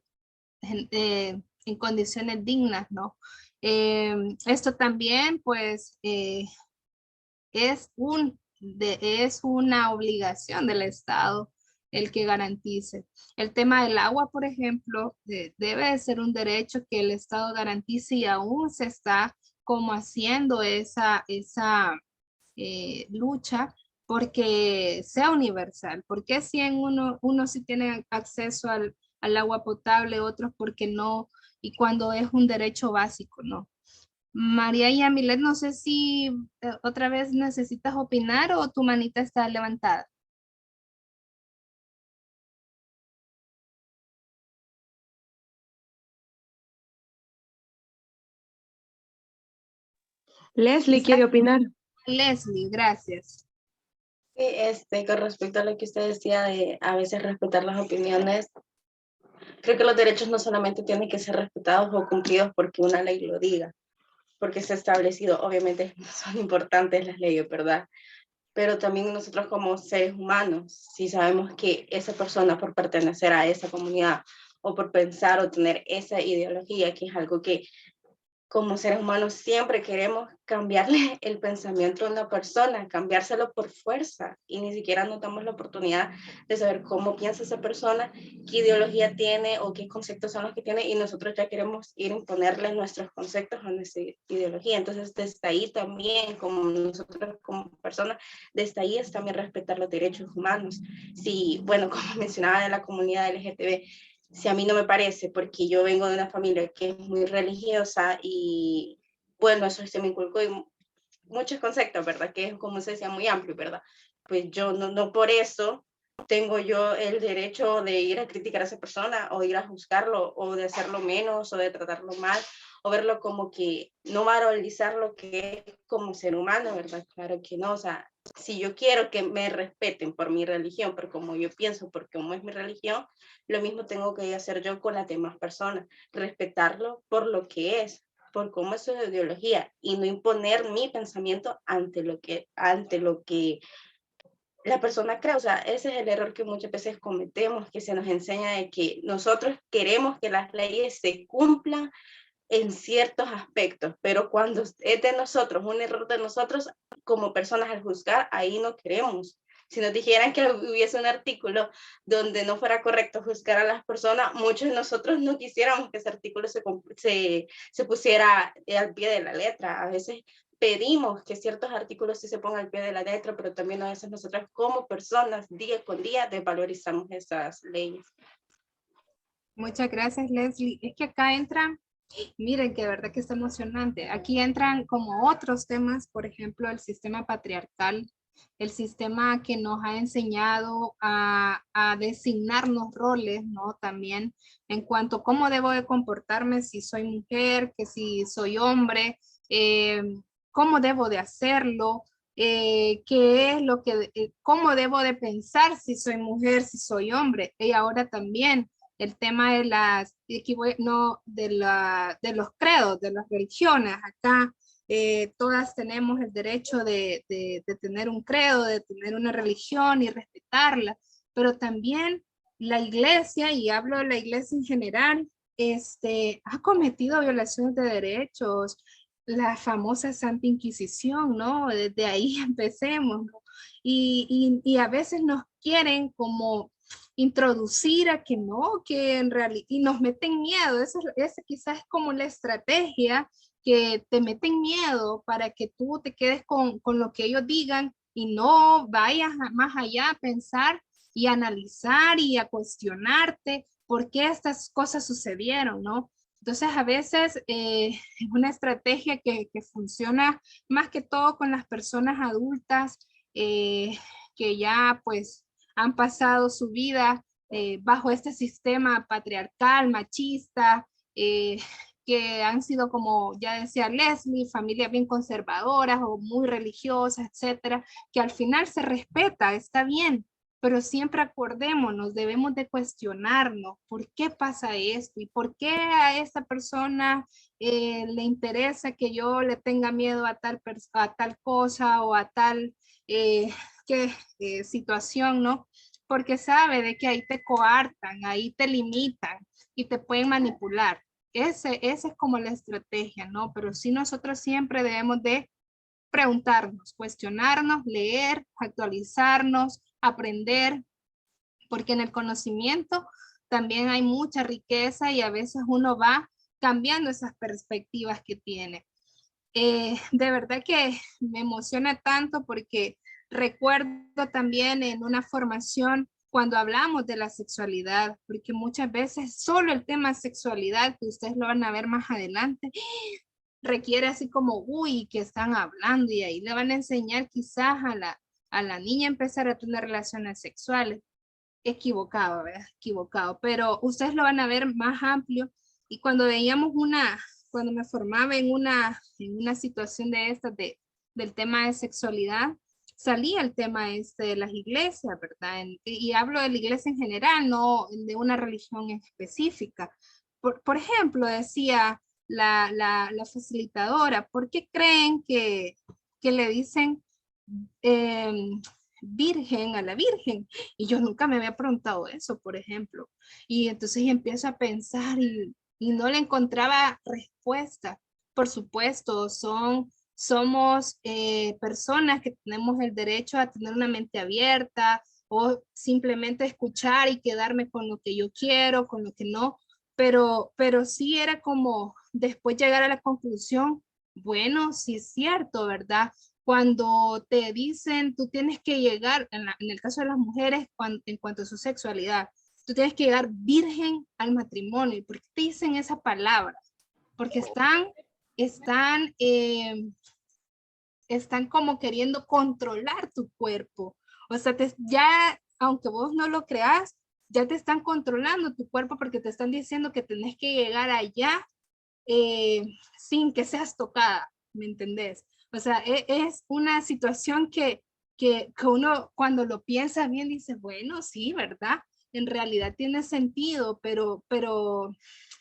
en condiciones dignas, ¿no? Esto también, pues, es una obligación del Estado el que garantice. El tema del agua, por ejemplo, debe de ser un derecho que el Estado garantice, y aún se está como haciendo esa lucha porque sea universal. Porque si en uno sí tiene acceso al agua potable, otros porque no, y cuando es un derecho básico, ¿no? María y Amilet, no sé si otra vez necesitas opinar o tu manita está levantada.
Leslie quiere opinar.
Leslie, gracias.
Sí, con respecto a lo que usted decía de a veces respetar las opiniones, Creo que los derechos no solamente tienen que ser respetados o cumplidos porque una ley lo diga, porque está establecido, obviamente son importantes las leyes, ¿verdad? Pero también nosotros como seres humanos, si sabemos que esa persona por pertenecer a esa comunidad o por pensar o tener esa ideología, que es algo que como seres humanos siempre queremos cambiarle el pensamiento a una persona, cambiárselo por fuerza, y ni siquiera nos damos la oportunidad de saber cómo piensa esa persona, qué ideología tiene o qué conceptos son los que tiene, y nosotros ya queremos ir a imponerle nuestros conceptos a nuestra ideología. Entonces, desde ahí también, como nosotros como personas, desde ahí es también respetar los derechos humanos. Sí, bueno, como mencionaba de la comunidad LGTB, si a mí no me parece, porque yo vengo de una familia que es muy religiosa y, bueno, eso se me inculcó en muchos conceptos, ¿verdad? Que es, como se decía, muy amplio, ¿verdad? Pues yo no por eso tengo yo el derecho de ir a criticar a esa persona o ir a juzgarlo o de hacerlo menos o de tratarlo mal o verlo como que no valorizar lo que es como ser humano, ¿verdad? Claro que no, o sea, si yo quiero que me respeten por mi religión, por cómo yo pienso, por cómo es mi religión, lo mismo tengo que hacer yo con las demás personas, respetarlo por lo que es, por cómo es su ideología y no imponer mi pensamiento ante lo que la persona cree. O sea, ese es el error que muchas veces cometemos, que se nos enseña de que nosotros queremos que las leyes se cumplan en ciertos aspectos, pero cuando es de nosotros, un error de nosotros como personas al juzgar, ahí no queremos. Si nos dijeran que hubiese un artículo donde no fuera correcto juzgar a las personas, muchos de nosotros no quisiéramos que ese artículo se pusiera al pie de la letra. A veces pedimos que ciertos artículos sí se pongan al pie de la letra, pero también a veces nosotros como personas, día con día, desvalorizamos esas leyes.
Muchas gracias, Leslie. Es que acá entran, miren que de verdad que está emocionante. Aquí entran como otros temas, por ejemplo, el sistema patriarcal, el sistema que nos ha enseñado a designarnos roles, ¿no? También en cuanto a cómo debo de comportarme si soy mujer, que si soy hombre, cómo debo de hacerlo, qué es lo que, cómo debo de pensar si soy mujer, si soy hombre. Y ahora también el tema de las, no, de los credos, de las religiones. Acá todas tenemos el derecho de tener un credo, de tener una religión y respetarla, pero también la iglesia, y hablo de la iglesia en general, ha cometido violaciones de derechos, la famosa Santa Inquisición, ¿no? Desde ahí empecemos, ¿no? Y a veces nos quieren como introducir a que no, que en realidad, y nos meten miedo. Esa quizás es como la estrategia, que te meten miedo para que tú te quedes con lo que ellos digan y no vayas más allá a pensar y analizar y a cuestionarte por qué estas cosas sucedieron, ¿no? Entonces a veces es una estrategia que funciona más que todo con las personas adultas que ya pues han pasado su vida bajo este sistema patriarcal, machista, que han sido, como ya decía Leslie, familias bien conservadoras o muy religiosas, etcétera, que al final se respeta, está bien, pero siempre acordémonos, debemos de cuestionarnos por qué pasa esto y por qué a esta persona le interesa que yo le tenga miedo a tal cosa o a tal situación, ¿no? Porque sabe de que ahí te coartan, ahí te limitan y te pueden manipular. Esa es como la estrategia, ¿no? Pero sí nosotros siempre debemos de preguntarnos, cuestionarnos, leer, actualizarnos, aprender, porque en el conocimiento también hay mucha riqueza y a veces uno va cambiando esas perspectivas que tiene. De verdad que me emociona tanto porque recuerdo también en una formación cuando hablamos de la sexualidad, porque muchas veces solo el tema sexualidad, que ustedes lo van a ver más adelante, requiere así como, uy, que están hablando, y ahí le van a enseñar quizás a la niña empezar a tener relaciones sexuales. Equivocado, ¿verdad? Equivocado, pero ustedes lo van a ver más amplio. Y cuando veíamos cuando me formaba en una situación de esta, del tema de sexualidad, salía el tema de las iglesias, ¿verdad? Y hablo de la iglesia en general, no de una religión específica. Por ejemplo, decía la facilitadora, ¿por qué creen que le dicen virgen a la virgen? Y yo nunca me había preguntado eso, por ejemplo. Y entonces empiezo a pensar y no le encontraba respuesta. Por supuesto, somos personas que tenemos el derecho a tener una mente abierta o simplemente escuchar y quedarme con lo que yo quiero, con lo que no, pero sí era como después llegar a la conclusión, bueno, sí es cierto, ¿verdad? Cuando te dicen, tú tienes que llegar, en el caso de las mujeres, en cuanto a su sexualidad, tú tienes que llegar virgen al matrimonio. ¿Y por qué te dicen esa palabra? Porque están como queriendo controlar tu cuerpo. O sea, ya, aunque vos no lo creas, ya te están controlando tu cuerpo porque te están diciendo que tenés que llegar allá sin que seas tocada, ¿me entendés? O sea, es una situación que uno cuando lo piensa bien dice, bueno, sí, ¿verdad? En realidad tiene sentido, pero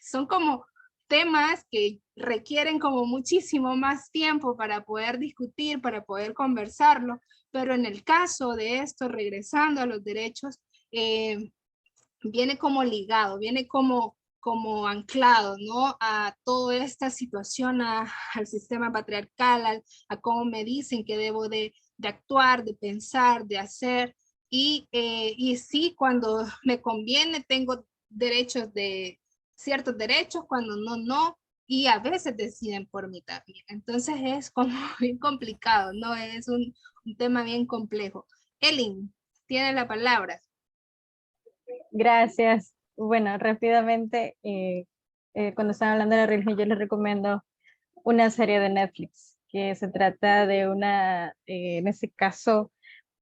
son como temas que requieren como muchísimo más tiempo para poder discutir, para poder conversarlo, pero en el caso de esto, regresando a los derechos, viene como ligado, viene como anclado, ¿no? A toda esta situación, al sistema patriarcal, a cómo me dicen que debo de actuar, de pensar, de hacer, y sí, cuando me conviene tengo ciertos derechos, cuando no, y a veces deciden por mí también. Entonces es como bien complicado, ¿no? Es un tema bien complejo. Elin, tiene la palabra.
Gracias. Bueno, rápidamente, cuando están hablando de la religión, yo les recomiendo una serie de Netflix que se trata de en este caso,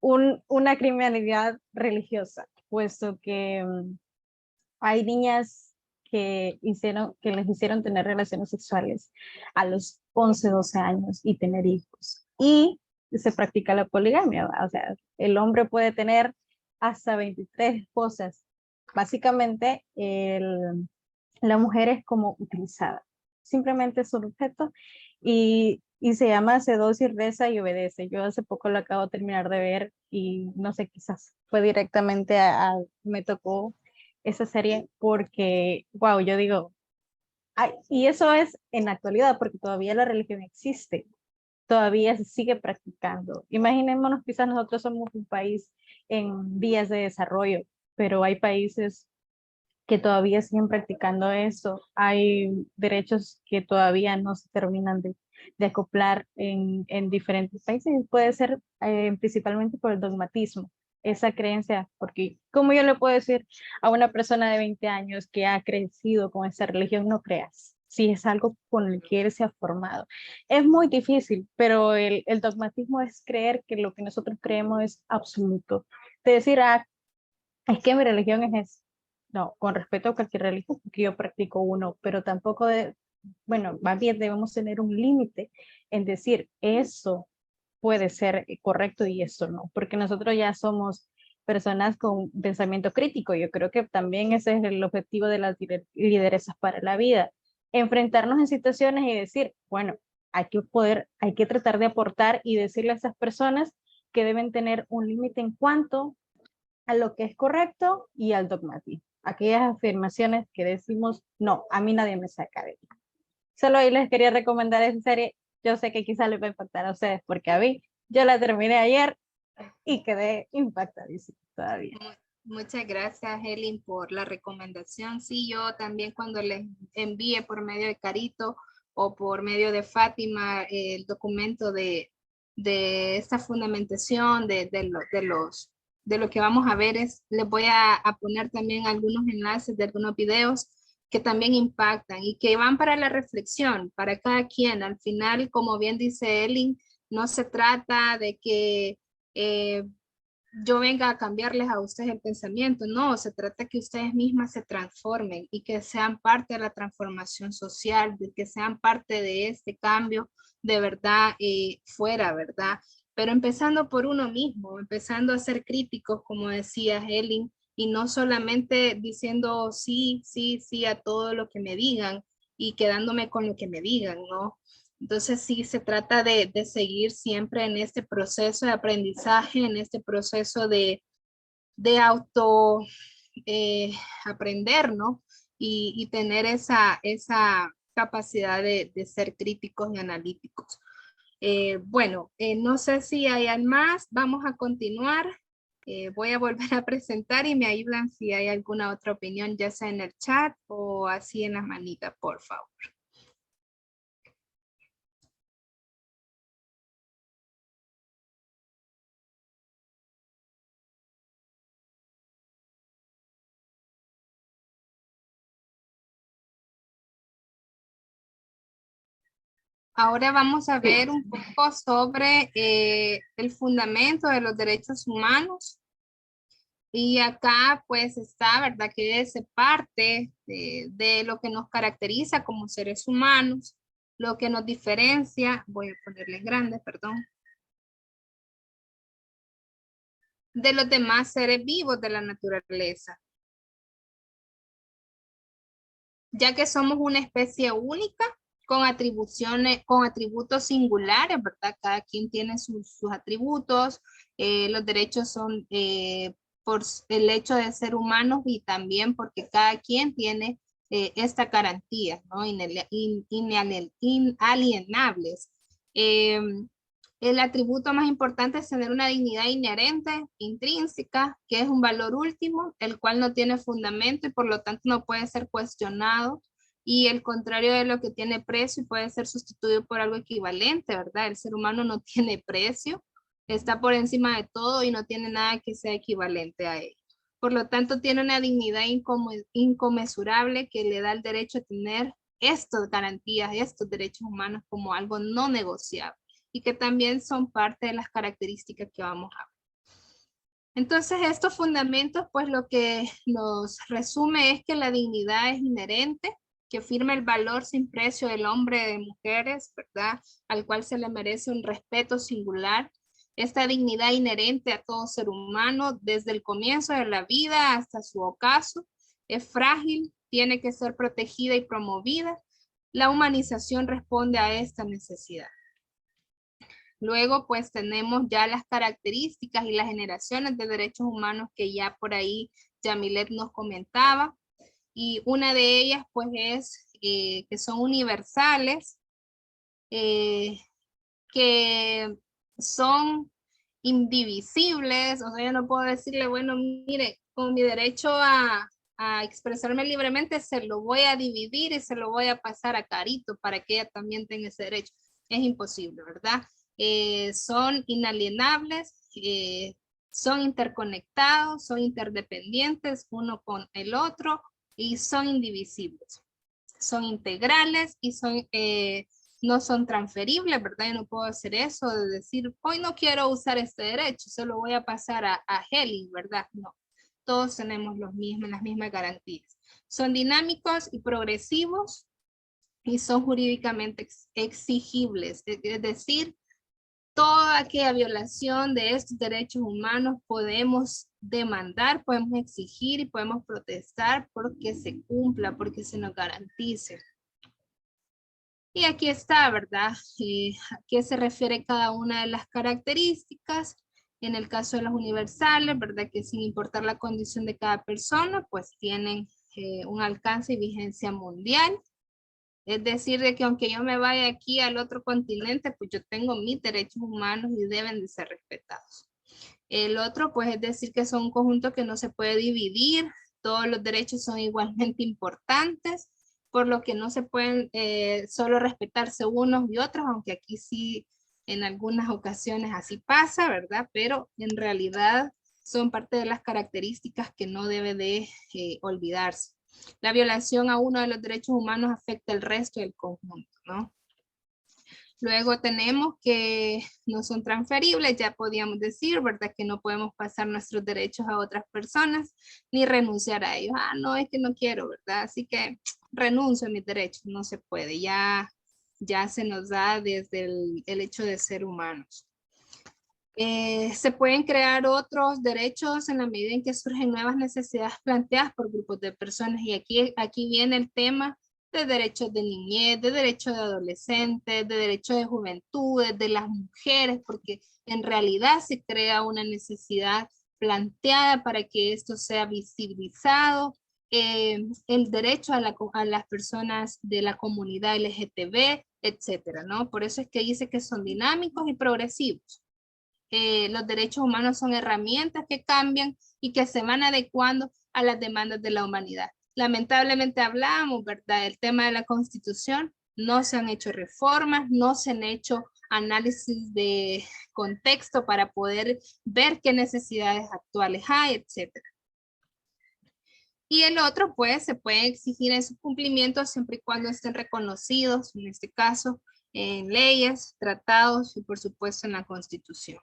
una criminalidad religiosa, puesto que hay niñas que les hicieron tener relaciones sexuales a los 11, 12 años y tener hijos. Y se practica la poligamia, ¿verdad? O sea, el hombre puede tener hasta 23 esposas. Básicamente, la mujer es como utilizada. Simplemente es un objeto y se llama Seduce, Reza y Obedece. Yo hace poco lo acabo de terminar de ver y no sé, quizás fue directamente me tocó esa serie porque, wow, yo digo, ay, y eso es en la actualidad porque todavía la religión existe, todavía se sigue practicando. Imaginémonos, quizás nosotros somos un país en vías de desarrollo, pero hay países que todavía siguen practicando eso. Hay derechos que todavía no se terminan de acoplar en diferentes países. Puede ser principalmente por el dogmatismo, esa creencia, porque ¿cómo yo le puedo decir a una persona de 20 años que ha crecido con esa religión, no creas? Si es algo con el que él se ha formado. Es muy difícil, pero el dogmatismo es creer que lo que nosotros creemos es absoluto. De decir, es que mi religión es eso. No, con respeto a cualquier religión, porque yo practico uno, pero tampoco bueno, más bien debemos tener un límite en decir eso puede ser correcto y eso no, porque nosotros ya somos personas con pensamiento crítico. Yo creo que también ese es el objetivo de las lideresas para la vida, enfrentarnos en situaciones y decir, bueno, hay que tratar de aportar y decirle a esas personas que deben tener un límite en cuanto a lo que es correcto y al dogmatismo. Aquellas afirmaciones que decimos, no, a mí nadie me saca de aquí. Solo ahí les quería recomendar esa serie. Yo sé que quizás les va a impactar a ustedes porque a mí, yo la terminé ayer y quedé impactadísima todavía.
Muchas gracias, Helen, por la recomendación. Sí, yo también cuando les envíe por medio de Carito o por medio de Fátima el documento de esta fundamentación de lo que vamos a ver, les voy a poner también algunos enlaces de algunos videos que también impactan y que van para la reflexión, para cada quien. Al final, como bien dice Helen, no se trata de que yo venga a cambiarles a ustedes el pensamiento, no, se trata que ustedes mismas se transformen y que sean parte de la transformación social, de que sean parte de este cambio de verdad fuera, ¿verdad? pero empezando por uno mismo, empezando a ser críticos, como decía Helen, y no solamente diciendo sí, sí, sí a todo lo que me digan y quedándome con lo que me digan, ¿no? Entonces sí se trata de seguir siempre en este proceso de aprendizaje, en este proceso de auto aprender, ¿no? Y tener esa capacidad de ser críticos y analíticos. Bueno, no sé si hay más, vamos a continuar. Voy a volver a presentar y me ayudan si hay alguna otra opinión, ya sea en el chat o así en la manita, por favor. Ahora vamos a ver un poco sobre el fundamento de los derechos humanos. Y acá pues está, ¿verdad? Que es parte de lo que nos caracteriza como seres humanos, lo que nos diferencia, voy a ponerle grande, perdón, de los demás seres vivos de la naturaleza. Ya que somos una especie única con atribuciones, con atributos singulares, ¿verdad? Cada quien tiene sus atributos, los derechos son por el hecho de ser humanos y también porque cada quien tiene esta garantía, ¿no? Inalienables. El atributo más importante es tener una dignidad inherente, intrínseca, que es un valor último, el cual no tiene fundamento y por lo tanto no puede ser cuestionado. Y el contrario de lo que tiene precio y puede ser sustituido por algo equivalente, ¿verdad? El ser humano no tiene precio, está por encima de todo y no tiene nada que sea equivalente a él. Por lo tanto, tiene una dignidad inconmensurable que le da el derecho a tener estas garantías, estos derechos humanos como algo no negociable y que también son parte de las características que vamos a ver. Entonces, estos fundamentos, pues lo que nos resume es que la dignidad es inherente, que firma el valor sin precio del hombre de mujeres, ¿verdad? Al cual se le merece un respeto singular. Esta dignidad inherente a todo ser humano, desde el comienzo de la vida hasta su ocaso, es frágil, tiene que ser protegida y promovida. La humanización responde a esta necesidad. Luego, pues tenemos ya las características y las generaciones de derechos humanos que ya por ahí Yamilet nos comentaba. Y una de ellas, pues, es que son universales, que son indivisibles. O sea, yo no puedo decirle, bueno, mire, con mi derecho a expresarme libremente, se lo voy a dividir y se lo voy a pasar a Carito para que ella también tenga ese derecho. Es imposible, ¿verdad? Son inalienables, son interconectados, son interdependientes uno con el otro y son indivisibles. Son integrales y no son transferibles, ¿verdad? Yo no puedo hacer eso de decir, hoy no quiero usar este derecho, se lo voy a pasar a Helen, ¿verdad? No, todos tenemos las mismas garantías. Son dinámicos y progresivos y son jurídicamente exigibles, es decir, toda aquella violación de estos derechos humanos podemos demandar, podemos exigir y podemos protestar porque se cumpla, porque se nos garantice. Y aquí está, ¿verdad? ¿A qué se refiere cada una de las características? En el caso de los universales, ¿verdad? Que sin importar la condición de cada persona, pues tienen un alcance y vigencia mundial. Es decir, de que aunque yo me vaya aquí al otro continente, pues yo tengo mis derechos humanos y deben de ser respetados. El otro, pues es decir que son un conjunto que no se puede dividir, todos los derechos son igualmente importantes, por lo que no se pueden solo respetarse unos y otros, aunque aquí sí en algunas ocasiones así pasa, ¿verdad? Pero en realidad son parte de las características que no debe de olvidarse. La violación a uno de los derechos humanos afecta el resto del conjunto, ¿no? Luego tenemos que no son transferibles, ya podíamos decir, ¿verdad? Que no podemos pasar nuestros derechos a otras personas ni renunciar a ellos. Ah, no, es que no quiero, ¿verdad? Así que renuncio a mis derechos, no se puede, ya se nos da desde el hecho de ser humanos. Se pueden crear otros derechos en la medida en que surgen nuevas necesidades planteadas por grupos de personas. Y aquí viene el tema de derechos de niñez, de derechos de adolescentes, de derechos de juventudes, de las mujeres, porque en realidad se crea una necesidad planteada para que esto sea visibilizado. El derecho a las personas de la comunidad LGTB, etcétera, ¿no? Por eso es que dice que son dinámicos y progresivos. Los derechos humanos son herramientas que cambian y que se van adecuando a las demandas de la humanidad. Lamentablemente hablamos, ¿verdad?, del tema de la Constitución. No se han hecho reformas, no se han hecho análisis de contexto para poder ver qué necesidades actuales hay, etcétera. Y el otro, pues, se puede exigir en su cumplimiento siempre y cuando estén reconocidos, en este caso, en leyes, tratados y, por supuesto, en la Constitución.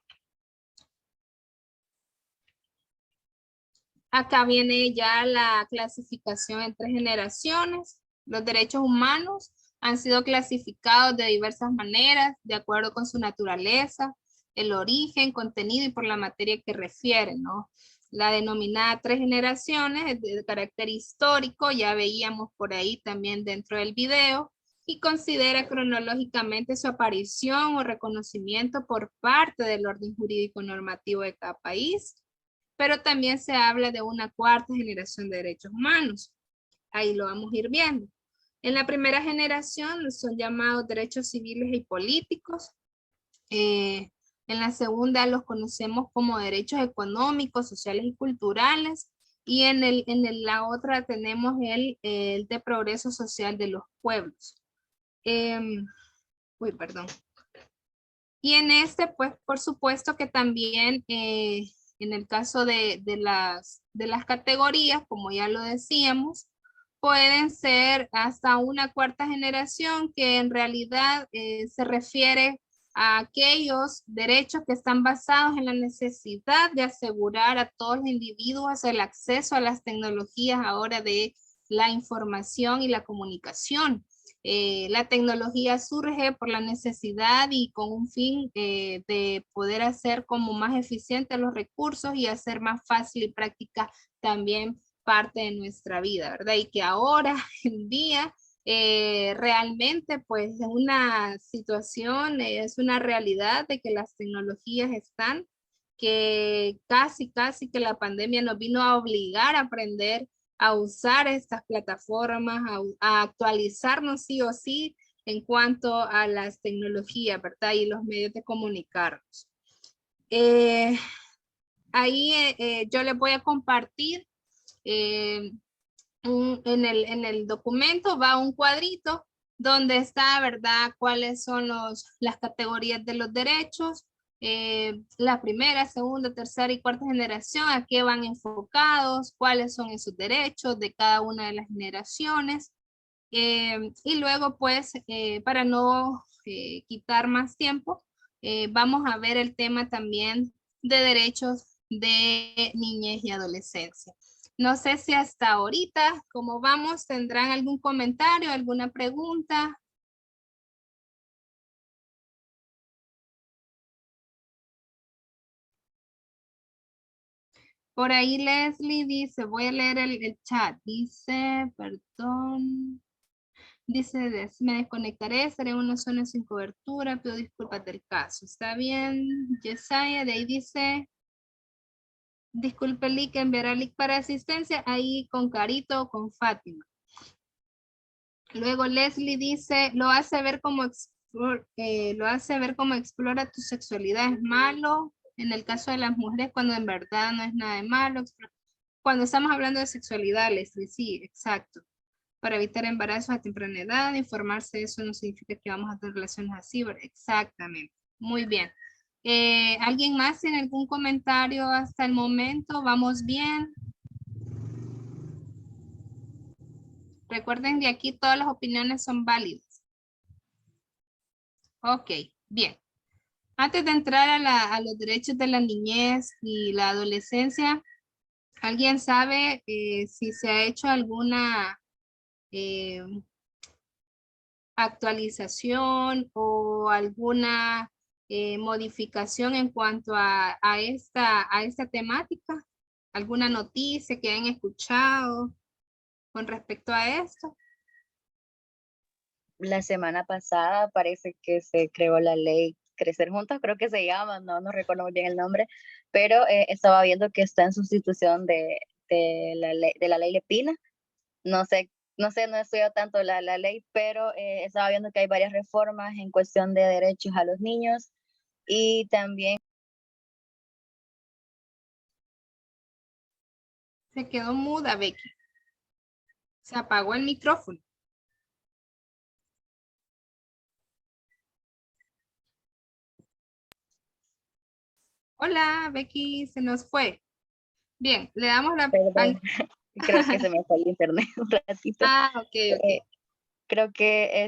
Acá viene ya la clasificación en 3 generaciones. Los derechos humanos han sido clasificados de diversas maneras, de acuerdo con su naturaleza, el origen, contenido y por la materia que refieren, ¿no? La denominada 3 generaciones es de carácter histórico, ya veíamos por ahí también dentro del video, y considera cronológicamente su aparición o reconocimiento por parte del orden jurídico normativo de cada país, pero también se habla de una 4ª generación de derechos humanos. Ahí lo vamos a ir viendo. En la primera generación son llamados derechos civiles y políticos. En la segunda los conocemos como derechos económicos, sociales y culturales. Y en la otra tenemos el de progreso social de los pueblos. Perdón. Y en este, pues, por supuesto que también en el caso de las categorías, como ya lo decíamos, pueden ser hasta una 4ª generación que en realidad se refiere a aquellos derechos que están basados en la necesidad de asegurar a todos los individuos el acceso a las tecnologías ahora de la información y la comunicación. La tecnología surge por la necesidad y con un fin de poder hacer como más eficientes los recursos y hacer más fácil y práctica también parte de nuestra vida, ¿verdad? Y que ahora en día realmente pues es una situación, es una realidad de que las tecnologías están, que casi que la pandemia nos vino a obligar a aprender a usar estas plataformas, a actualizarnos sí o sí en cuanto a las tecnologías, ¿verdad? Y los medios de comunicarnos. Ahí yo les voy a compartir, en el documento va un cuadrito donde está, ¿verdad?, cuáles son las categorías de los derechos, la primera, segunda, tercera y 4ª generación, a qué van enfocados, cuáles son esos derechos de cada una de las generaciones. Y luego, pues, para no quitar más tiempo, vamos a ver el tema también de derechos de niñez y adolescencia. No sé si hasta ahorita, como vamos, tendrán algún comentario, alguna pregunta. Por ahí Leslie dice, voy a leer el chat, dice, perdón, dice, me desconectaré, estaré en una zona sin cobertura, pido disculpas del caso. Está bien, Yesaya, de ahí dice, disculpe el link, enviará el link para asistencia, ahí con Carito o con Fátima. Luego Leslie dice, lo hace ver como explora tu sexualidad es malo. En el caso de las mujeres, cuando en verdad no es nada de malo. Cuando estamos hablando de sexualidad, Leslie, sí, exacto. Para evitar embarazos a temprana edad, informarse de eso no significa que vamos a tener relaciones así, ¿verdad? Exactamente. Muy bien. ¿Alguien más tiene algún comentario hasta el momento? ¿Vamos bien? Recuerden que aquí todas las opiniones son válidas. Ok, bien. Antes de entrar a los derechos de la niñez y la adolescencia, ¿alguien sabe si se ha hecho alguna actualización o alguna modificación en cuanto a esta temática? ¿Alguna noticia que hayan escuchado con respecto a esto?
La semana pasada parece que se creó la ley Crecer Juntos, creo que se llama, no recuerdo muy bien el nombre, pero estaba viendo que está en sustitución de la ley Lepina. No sé, no he estudiado tanto la ley, pero estaba viendo que hay varias reformas en cuestión de derechos a los niños y también...
Se quedó muda, Becky. Se apagó el micrófono. Hola, Becky, se nos fue. Bien, le damos la...
Perdón, creo que se me fue el internet un ratito.
Ok.
Creo que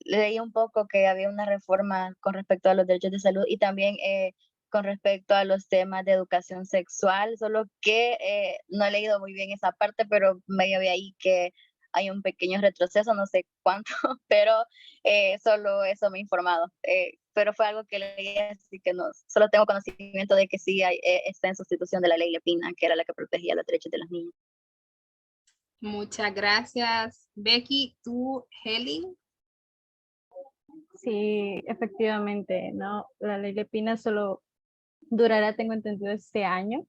leí un poco que había una reforma con respecto a los derechos de salud y también con respecto a los temas de educación sexual, solo que no he leído muy bien esa parte, pero medio vi ahí que hay un pequeño retroceso, no sé cuánto, pero solo eso me he informado. Pero fue algo que leí, así que no, solo tengo conocimiento de que sí está en sustitución de la ley Lepina, que era la que protegía los derechos de las niñas.
Muchas gracias, Becky. ¿Tú, Helen?
Sí, efectivamente, ¿no? La ley Lepina solo durará, tengo entendido, este año.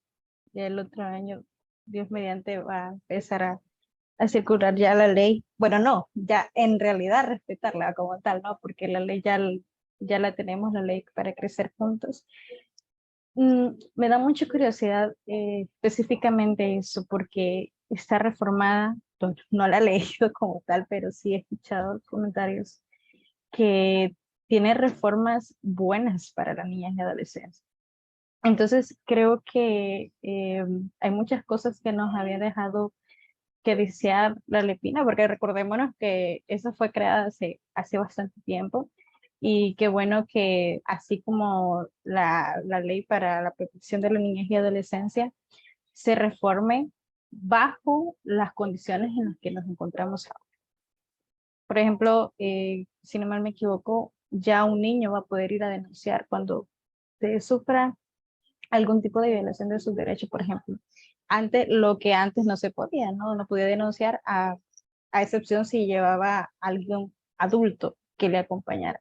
Y el otro año, Dios mediante, va a empezar a circular ya la ley. Bueno, no, ya en realidad respetarla como tal, ¿no? Porque la ley ya la tenemos, la ley para crecer juntos. Me da mucha curiosidad específicamente eso, porque está reformada, no la he leído como tal, pero sí he escuchado comentarios que tiene reformas buenas para las niñas y adolescentes. Entonces creo que hay muchas cosas que nos había dejado que desear la Lepina, porque recordémonos que eso fue creada hace bastante tiempo y qué bueno que así como la ley para la protección de la niñez y adolescencia se reforme bajo las condiciones en las que nos encontramos ahora. Por ejemplo, si no mal me equivoco, ya un niño va a poder ir a denunciar cuando se sufra algún tipo de violación de sus derechos, por ejemplo. Lo que antes no se podía, ¿no? No podía denunciar a excepción si llevaba a alguien adulto que le acompañara.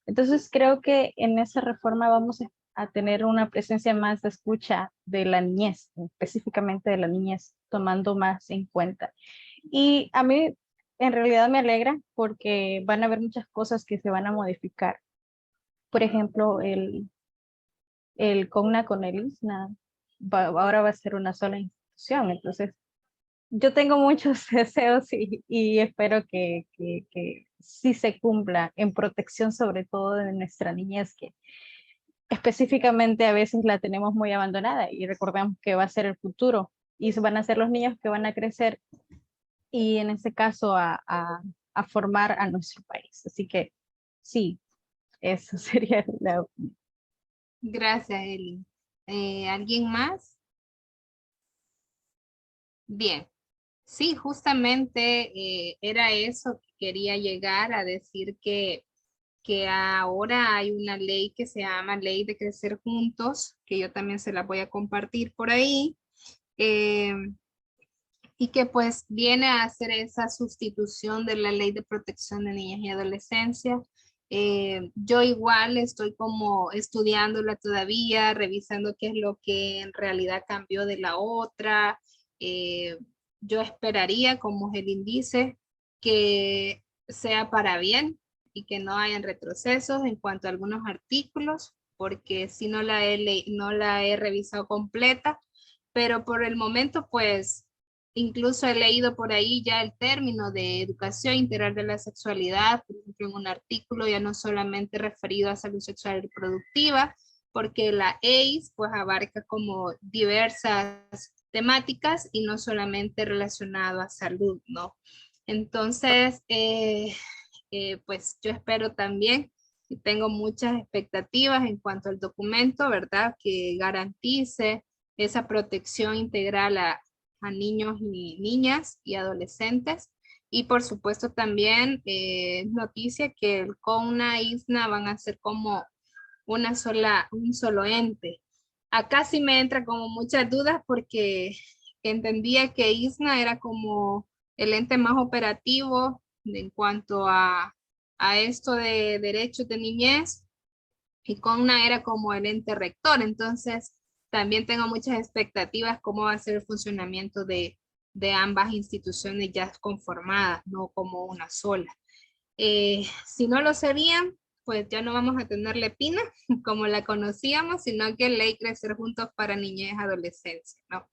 Entonces creo que en esa reforma vamos a tener una presencia más de escucha de la niñez, específicamente de la niñez, tomando más en cuenta. Y a mí en realidad me alegra porque van a haber muchas cosas que se van a modificar. Por ejemplo, el CONA con el ISNA ahora va a ser una sola institución. Entonces, yo tengo muchos deseos y espero que sí se cumpla en protección sobre todo de nuestra niñez, que específicamente a veces la tenemos muy abandonada y recordemos que va a ser el futuro y van a ser los niños que van a crecer y en este caso a formar a nuestro país. Así que sí, eso sería la opinión.
Gracias, Eli. ¿Alguien más? Bien. Sí, justamente era eso que quería llegar a decir que ahora hay una ley que se llama Ley de Crecer Juntos, que yo también se la voy a compartir por ahí, y que pues viene a hacer esa sustitución de la Ley de Protección de Niñas y Adolescencia. Yo igual estoy como estudiándola todavía, revisando qué es lo que en realidad cambió de la otra. Yo esperaría, como Helen dice, que sea para bien y que no hayan retrocesos en cuanto a algunos artículos, porque si no no la he revisado completa, pero por el momento pues incluso he leído por ahí ya el término de educación integral de la sexualidad, por ejemplo, en un artículo ya no solamente referido a salud sexual y reproductiva, porque la ACE pues abarca como diversas temáticas y no solamente relacionado a salud, ¿no? Entonces, pues yo espero también y tengo muchas expectativas en cuanto al documento, ¿verdad? Que garantice esa protección integral a niños y niñas y adolescentes. Y por supuesto también noticia que el CONA, ISNA van a ser como un solo ente. Acá sí me entra como muchas dudas porque entendía que ISNA era como el ente más operativo en cuanto a esto de derechos de niñez, y CONNA era como el ente rector. Entonces también tengo muchas expectativas cómo va a ser el funcionamiento de ambas instituciones ya conformadas, no como una sola. Si no lo serían, pues ya no vamos a tener LEPINA como la conocíamos, sino que Ley Crecer Juntos para Niñez y Adolescencia, ¿no?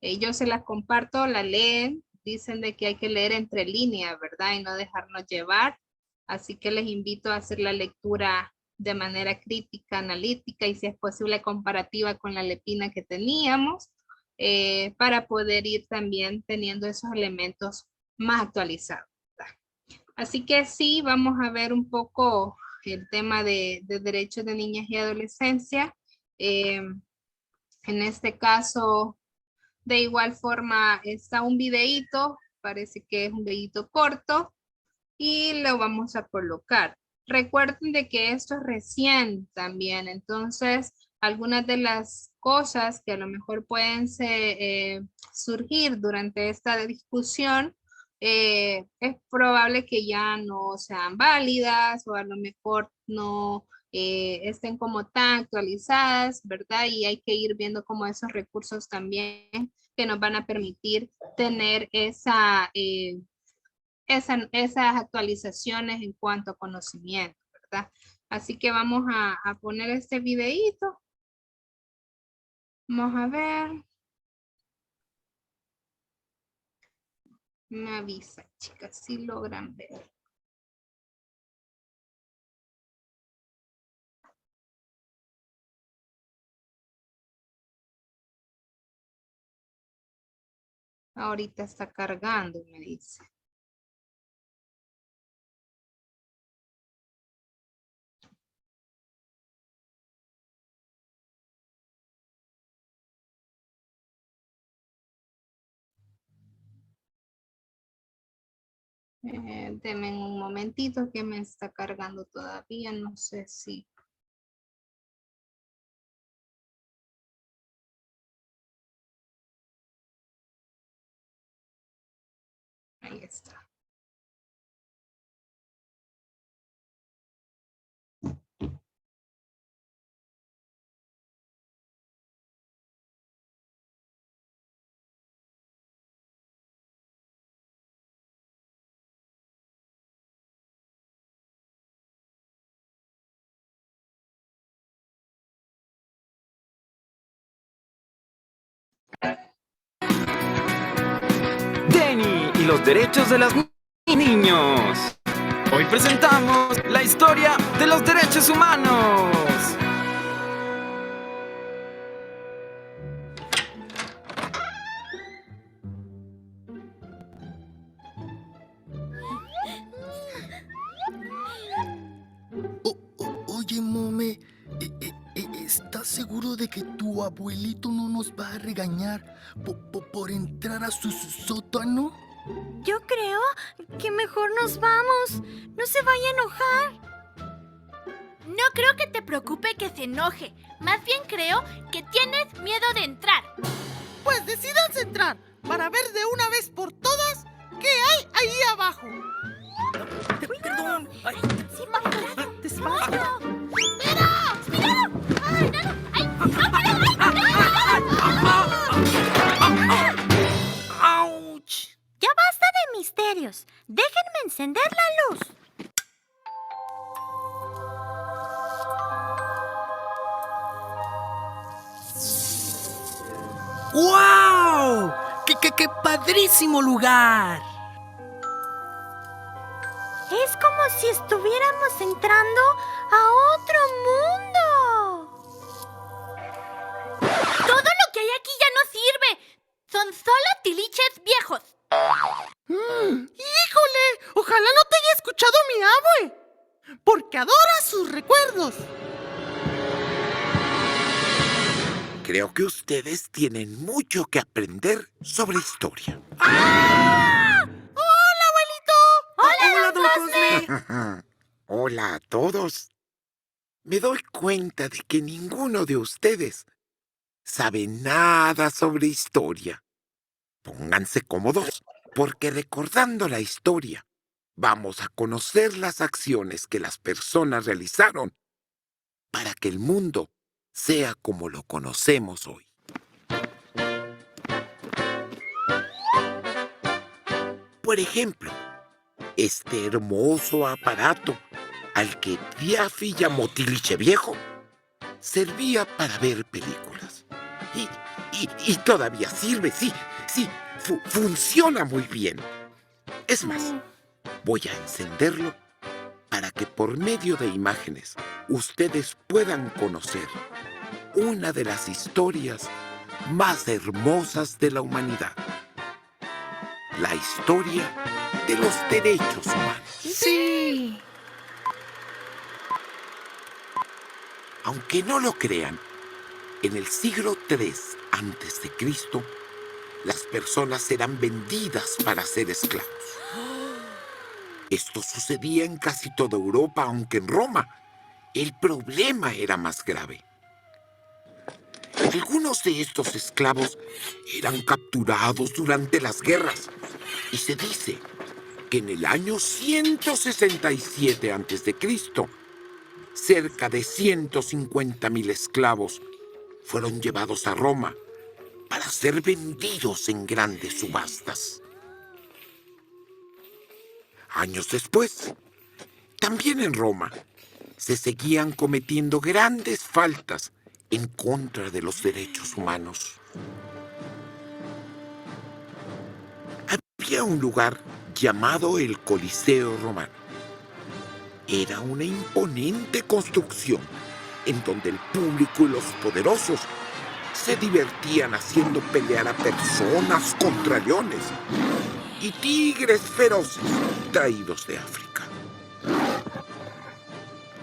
Yo se las comparto, la leen, dicen de que hay que leer entre líneas, ¿verdad? Y no dejarnos llevar. Así que les invito a hacer la lectura de manera crítica, analítica y si es posible comparativa con la LEPINA que teníamos, para poder ir también teniendo esos elementos más actualizados. Así que sí, vamos a ver un poco el tema de derechos de niñas y adolescencia. En este caso, de igual forma, está un videíto, parece que es un videíto corto, y lo vamos a colocar. Recuerden de que esto es recién también, entonces algunas de las cosas que a lo mejor pueden surgir durante esta discusión, es probable que ya no sean válidas o a lo mejor no estén como tan actualizadas, ¿verdad? Y hay que ir viendo como esos recursos también que nos van a permitir tener esas actualizaciones en cuanto a conocimiento, ¿verdad? Así que vamos a poner este videíto. Vamos a ver. Me avisa, chicas, si logran ver. Ahorita está cargando, me dice. Denme un momentito que me está cargando todavía, no sé si. Ahí está.
Denny y los derechos de los niños. Hoy presentamos la historia de los derechos humanos.
Oye, Mome, ¿estás seguro de que tu abuelito no nos va a regañar por entrar a su sótano?
Yo creo que mejor nos vamos. No se vaya a enojar.
No creo que te preocupe que se enoje. Más bien creo que tienes miedo de entrar.
Pues decídanse entrar para ver de una vez por todas qué hay ahí abajo.
Perdón. Ay.
Sí, despacio.
¡Mira!
¡Mira! ¡Ay, no! ¡Ay!
¡Auch!
Ya basta de misterios. Déjenme encender la luz.
¡Wow! ¡Qué padrísimo lugar!
Es como si estuviéramos entrando a otro mundo.
Todo lo que hay aquí ya no sirve. Son solo tiliches viejos.
¡Híjole! Ojalá no te haya escuchado mi abue, porque adora sus recuerdos.
Creo que ustedes tienen mucho que aprender sobre historia.
¡Ah! ¡Hola, abuelito!
¡Hola, don Cosme!
Hola a todos. me doy cuenta de que ninguno de ustedes sabe nada sobre historia. Pónganse cómodos, porque recordando la historia, vamos a conocer las acciones que las personas realizaron para que el mundo sea como lo conocemos hoy. Por ejemplo, este hermoso aparato al que Diafi llamó tiliche viejo servía para ver películas. Y todavía sirve, sí, funciona muy bien. Es más, voy a encenderlo para que por medio de imágenes ustedes puedan conocer una de las historias más hermosas de la humanidad. La historia de los derechos humanos.
Sí.
Aunque no lo crean, en el siglo III a.C., las personas eran vendidas para ser esclavos. Esto sucedía en casi toda Europa, aunque en Roma el problema era más grave. Algunos de estos esclavos eran capturados durante las guerras y se dice que en el año 167 a.C., cerca de 150,000 esclavos fueron llevados a Roma para ser vendidos en grandes subastas. Años después, también en Roma, se seguían cometiendo grandes faltas en contra de los derechos humanos. Había un lugar llamado el Coliseo Romano. Era una imponente construcción en donde el público y los poderosos se divertían haciendo pelear a personas contra leones y tigres feroces traídos de África.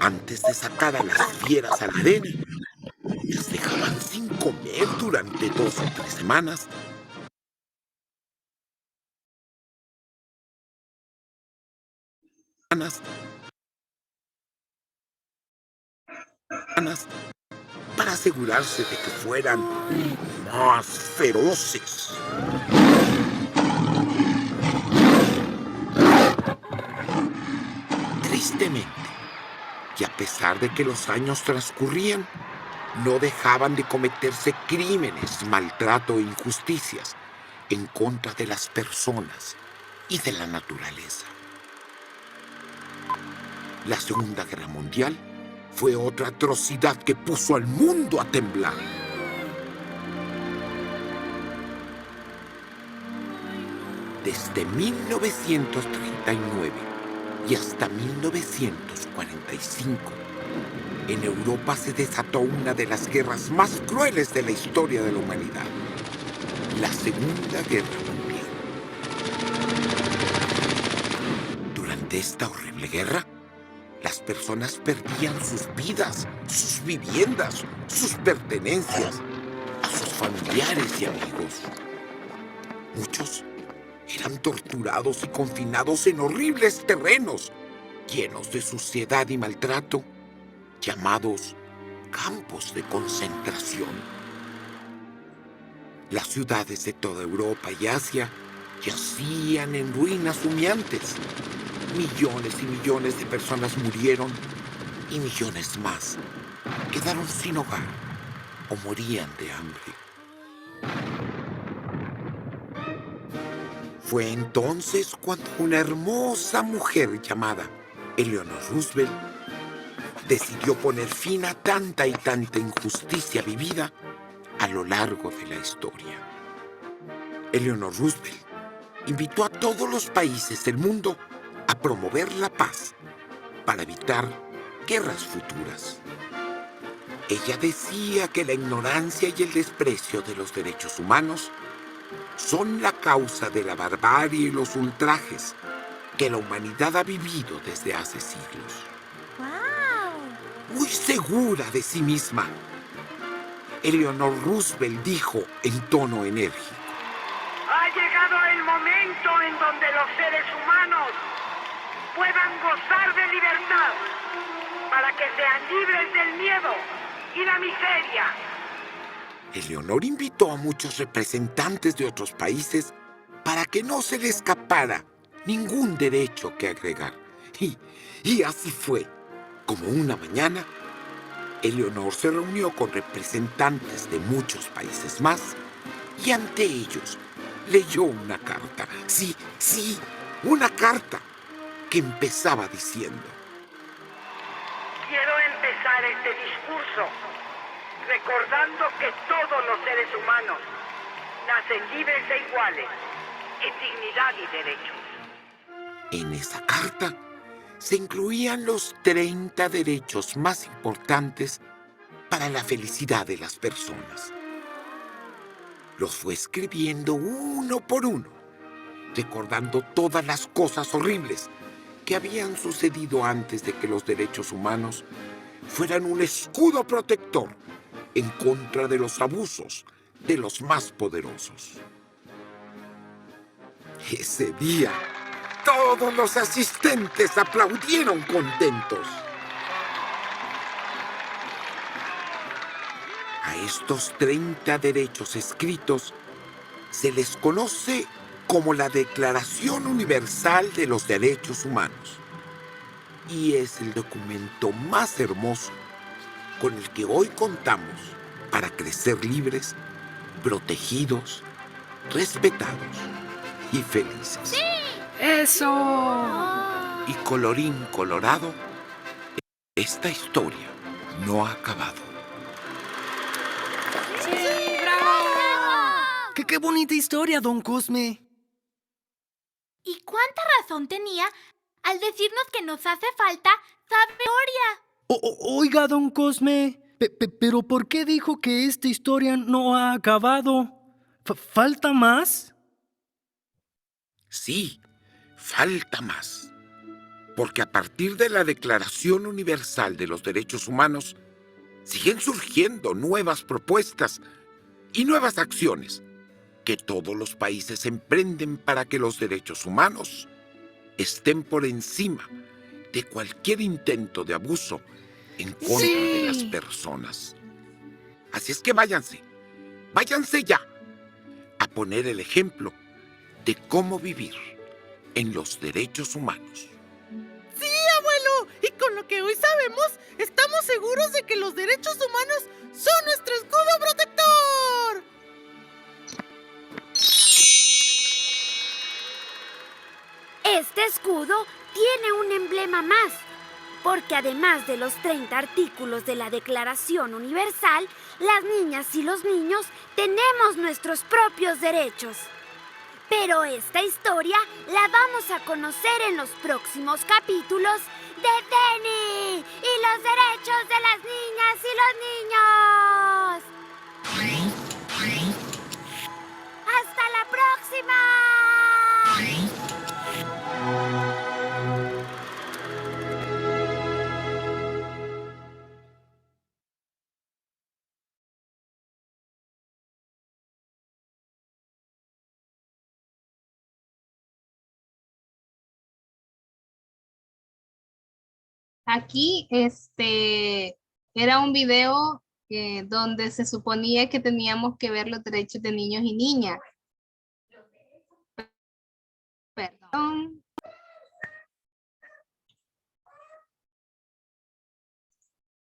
Antes de sacar a las fieras a la arena, las dejaban sin comer durante 2 o 3 semanas. Para asegurarse de que fueran más feroces. Tristemente, y a pesar de que los años transcurrían, no dejaban de cometerse crímenes, maltrato e injusticias en contra de las personas y de la naturaleza. La Segunda Guerra Mundial fue otra atrocidad que puso al mundo a temblar. Desde 1939 y hasta 1945, en Europa se desató una de las guerras más crueles de la historia de la humanidad, la Segunda Guerra Mundial. Durante esta horrible guerra, las personas perdían sus vidas, sus viviendas, sus pertenencias, a sus familiares y amigos. Muchos eran torturados y confinados en horribles terrenos, llenos de suciedad y maltrato, llamados campos de concentración. Las ciudades de toda Europa y Asia yacían en ruinas humeantes. Millones y millones de personas murieron y millones más quedaron sin hogar o morían de hambre. Fue entonces cuando una hermosa mujer llamada Eleanor Roosevelt decidió poner fin a tanta y tanta injusticia vivida a lo largo de la historia. Eleanor Roosevelt invitó a todos los países del mundo a promover la paz para evitar guerras futuras. Ella decía que la ignorancia y el desprecio de los derechos humanos son la causa de la barbarie y los ultrajes que la humanidad ha vivido desde hace siglos. Muy segura de sí misma, Eleanor Roosevelt dijo en tono enérgico:
ha llegado el momento en donde los seres humanos puedan gozar de libertad, para que sean libres del miedo y la miseria.
Eleonor invitó a muchos representantes de otros países para que no se le escapara ningún derecho que agregar. Y así fue. Como una mañana, Eleonor se reunió con representantes de muchos países más y ante ellos leyó una carta. Sí, una carta que empezaba diciendo:
Quiero empezar este discurso recordando que todos los seres humanos nacen libres e iguales en dignidad y derechos.
En esa carta se incluían los 30 derechos más importantes para la felicidad de las personas. Los fue escribiendo uno por uno, recordando todas las cosas horribles que habían sucedido antes de que los derechos humanos fueran un escudo protector en contra de los abusos de los más poderosos. Ese día, todos los asistentes aplaudieron contentos. A estos 30 derechos escritos se les conoce como la Declaración Universal de los Derechos Humanos. Y es el documento más hermoso con el que hoy contamos para crecer libres, protegidos, respetados y felices.
¡Sí!
¡Eso!
Y colorín colorado, esta historia no ha acabado.
¡Sí, bravo!
¡Qué bonita historia, don Cosme!
¿Y cuánta razón tenía al decirnos que nos hace falta sabiduría?
Oiga, don Cosme, pero ¿por qué dijo que esta historia no ha acabado? ¿Falta más?
Sí, falta más. Porque a partir de la Declaración Universal de los Derechos Humanos, siguen surgiendo nuevas propuestas y nuevas acciones que todos los países emprenden para que los derechos humanos estén por encima de cualquier intento de abuso en contra de las personas. Así es que váyanse ya a poner el ejemplo de cómo vivir en los derechos humanos.
Sí, abuelo, y con lo que hoy sabemos, estamos seguros de que los derechos humanos son nuestro escudo protector.
Este escudo tiene un emblema más, porque además de los 30 artículos de la Declaración Universal, las niñas y los niños tenemos nuestros propios derechos. Pero esta historia la vamos a conocer en los próximos capítulos de Denny y los derechos de las niñas y los niños. ¡Hasta la próxima!
Aquí, era un video donde se suponía que teníamos que ver los derechos de niños y niñas. Perdón.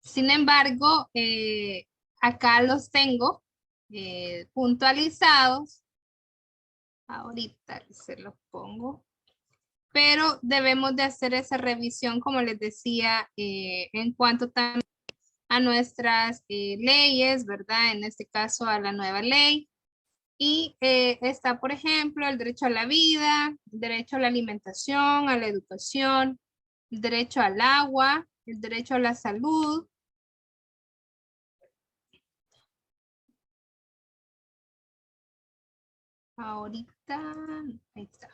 Sin embargo, acá los tengo puntualizados. Ahorita se los pongo. Pero debemos de hacer esa revisión, como les decía, en cuanto también a nuestras leyes, ¿verdad? En este caso a la nueva ley. Y está, por ejemplo, el derecho a la vida, el derecho a la alimentación, a la educación, el derecho al agua, el derecho a la salud. Ahorita, ahí está.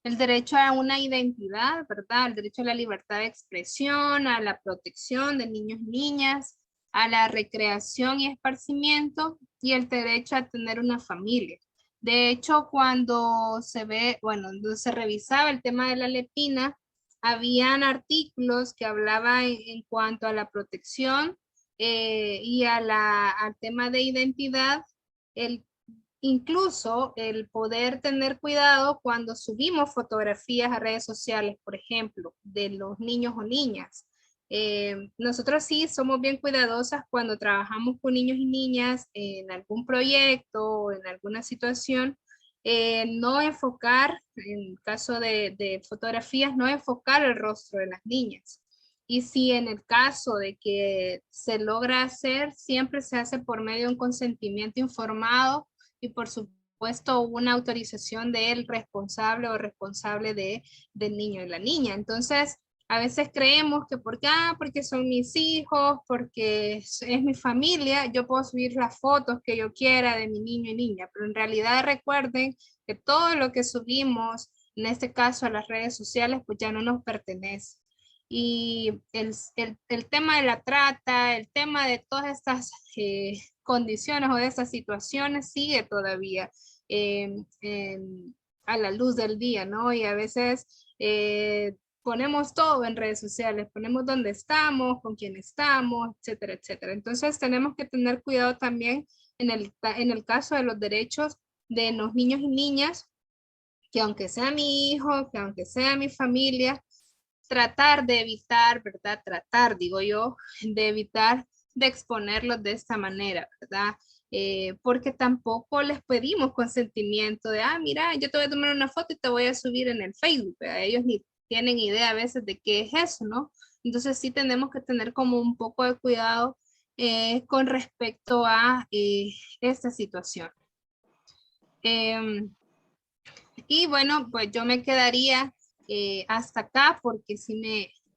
El derecho a una identidad, ¿verdad? El derecho a la libertad de expresión, a la protección de niños y niñas, a la recreación y esparcimiento, y el derecho a tener una familia. De hecho, cuando se ve, bueno, se revisaba el tema de la lepina, habían artículos que hablaban en cuanto a la protección y al tema de identidad, incluso el poder tener cuidado cuando subimos fotografías a redes sociales, por ejemplo, de los niños o niñas. Nosotros sí somos bien cuidadosas cuando trabajamos con niños y niñas en algún proyecto o en alguna situación, no enfocar, en el caso de fotografías, no enfocar el rostro de las niñas. Y si en el caso de que se logra hacer, siempre se hace por medio de un consentimiento informado y por supuesto una autorización del responsable o responsable del niño y la niña. Entonces, a veces creemos que porque son mis hijos, porque es mi familia, yo puedo subir las fotos que yo quiera de mi niño y niña, pero en realidad recuerden que todo lo que subimos, en este caso a las redes sociales, pues ya no nos pertenece. Y el tema de la trata, el tema de todas estas condiciones o de estas situaciones sigue todavía a la luz del día, ¿no? Y a veces ponemos todo en redes sociales, ponemos dónde estamos, con quién estamos, etcétera, etcétera. Entonces tenemos que tener cuidado también en el caso de los derechos de los niños y niñas, que aunque sea mi hijo, que aunque sea mi familia, tratar de evitar, ¿verdad? Tratar, digo yo, de evitar de exponerlos de esta manera, ¿verdad? Porque tampoco les pedimos consentimiento de, mira, yo te voy a tomar una foto y te voy a subir en el Facebook, ¿verdad? Ellos ni tienen idea a veces de qué es eso, ¿no? Entonces sí tenemos que tener como un poco de cuidado con respecto a esta situación. Y bueno, pues yo me quedaría hasta acá porque sí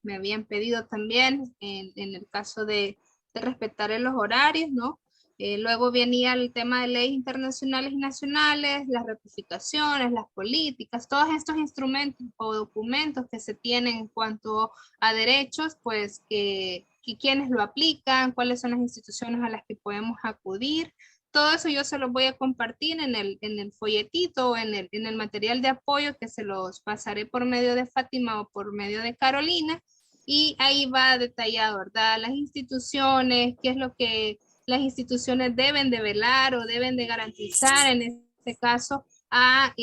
me habían pedido también en el caso de respetar los horarios, ¿no? Luego venía el tema de leyes internacionales y nacionales, las ratificaciones, las políticas, todos estos instrumentos o documentos que se tienen en cuanto a derechos, pues que quienes lo aplican, cuáles son las instituciones a las que podemos acudir. Todo eso yo se los voy a compartir en el folletito, en el material de apoyo que se los pasaré por medio de Fátima o por medio de Carolina. Y ahí va detallado, ¿verdad? Las instituciones, qué es lo que las instituciones deben de velar o deben de garantizar en este caso a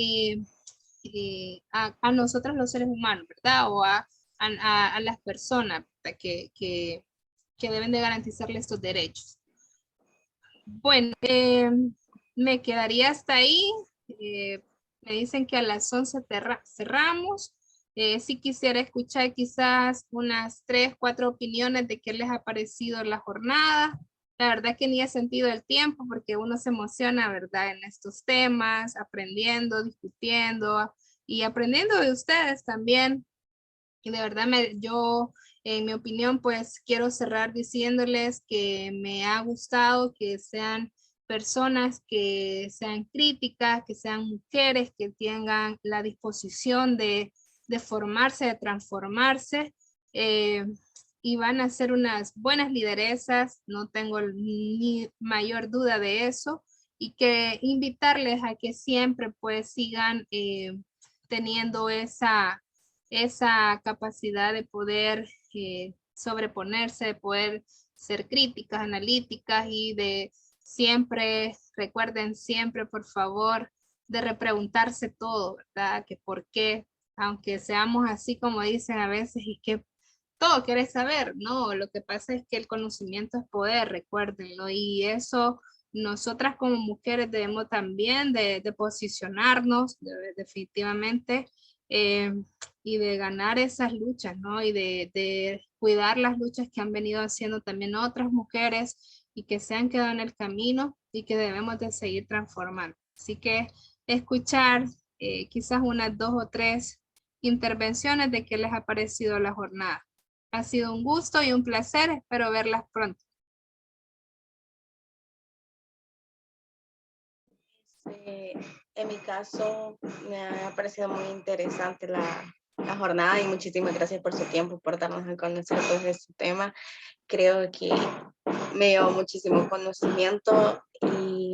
nosotros los seres humanos, ¿verdad? O a las personas que deben de garantizarle estos derechos. Bueno, me quedaría hasta ahí. Me dicen que a las 11 cerramos. Sí quisiera escuchar quizás unas 3, 4 opiniones de qué les ha parecido la jornada. La verdad que ni he sentido el tiempo porque uno se emociona, ¿verdad? En estos temas, aprendiendo, discutiendo y aprendiendo de ustedes también. Y de verdad yo, en mi opinión, pues quiero cerrar diciéndoles que me ha gustado que sean personas que sean críticas, que sean mujeres, que tengan la disposición de formarse, de transformarse. Y van a ser unas buenas lideresas, no tengo ni mayor duda de eso, y que invitarles a que siempre pues sigan teniendo esa capacidad de poder sobreponerse, de poder ser críticas, analíticas y de siempre, recuerden siempre por favor, de repreguntarse todo, ¿verdad? Que por qué, aunque seamos así como dicen a veces y que todo querés saber, ¿no? Lo que pasa es que el conocimiento es poder, recuérdenlo, y eso nosotras como mujeres debemos también de posicionarnos definitivamente y de ganar esas luchas, ¿no? Y de cuidar las luchas que han venido haciendo también otras mujeres y que se han quedado en el camino y que debemos de seguir transformando. Así que escuchar quizás unas 2 o 3 intervenciones de qué les ha parecido la jornada. Ha sido un gusto y un placer, espero verlas pronto.
En mi caso, me ha parecido muy interesante la jornada y muchísimas gracias por su tiempo, por darnos a conocer todo este tema. Creo que me dio muchísimo conocimiento y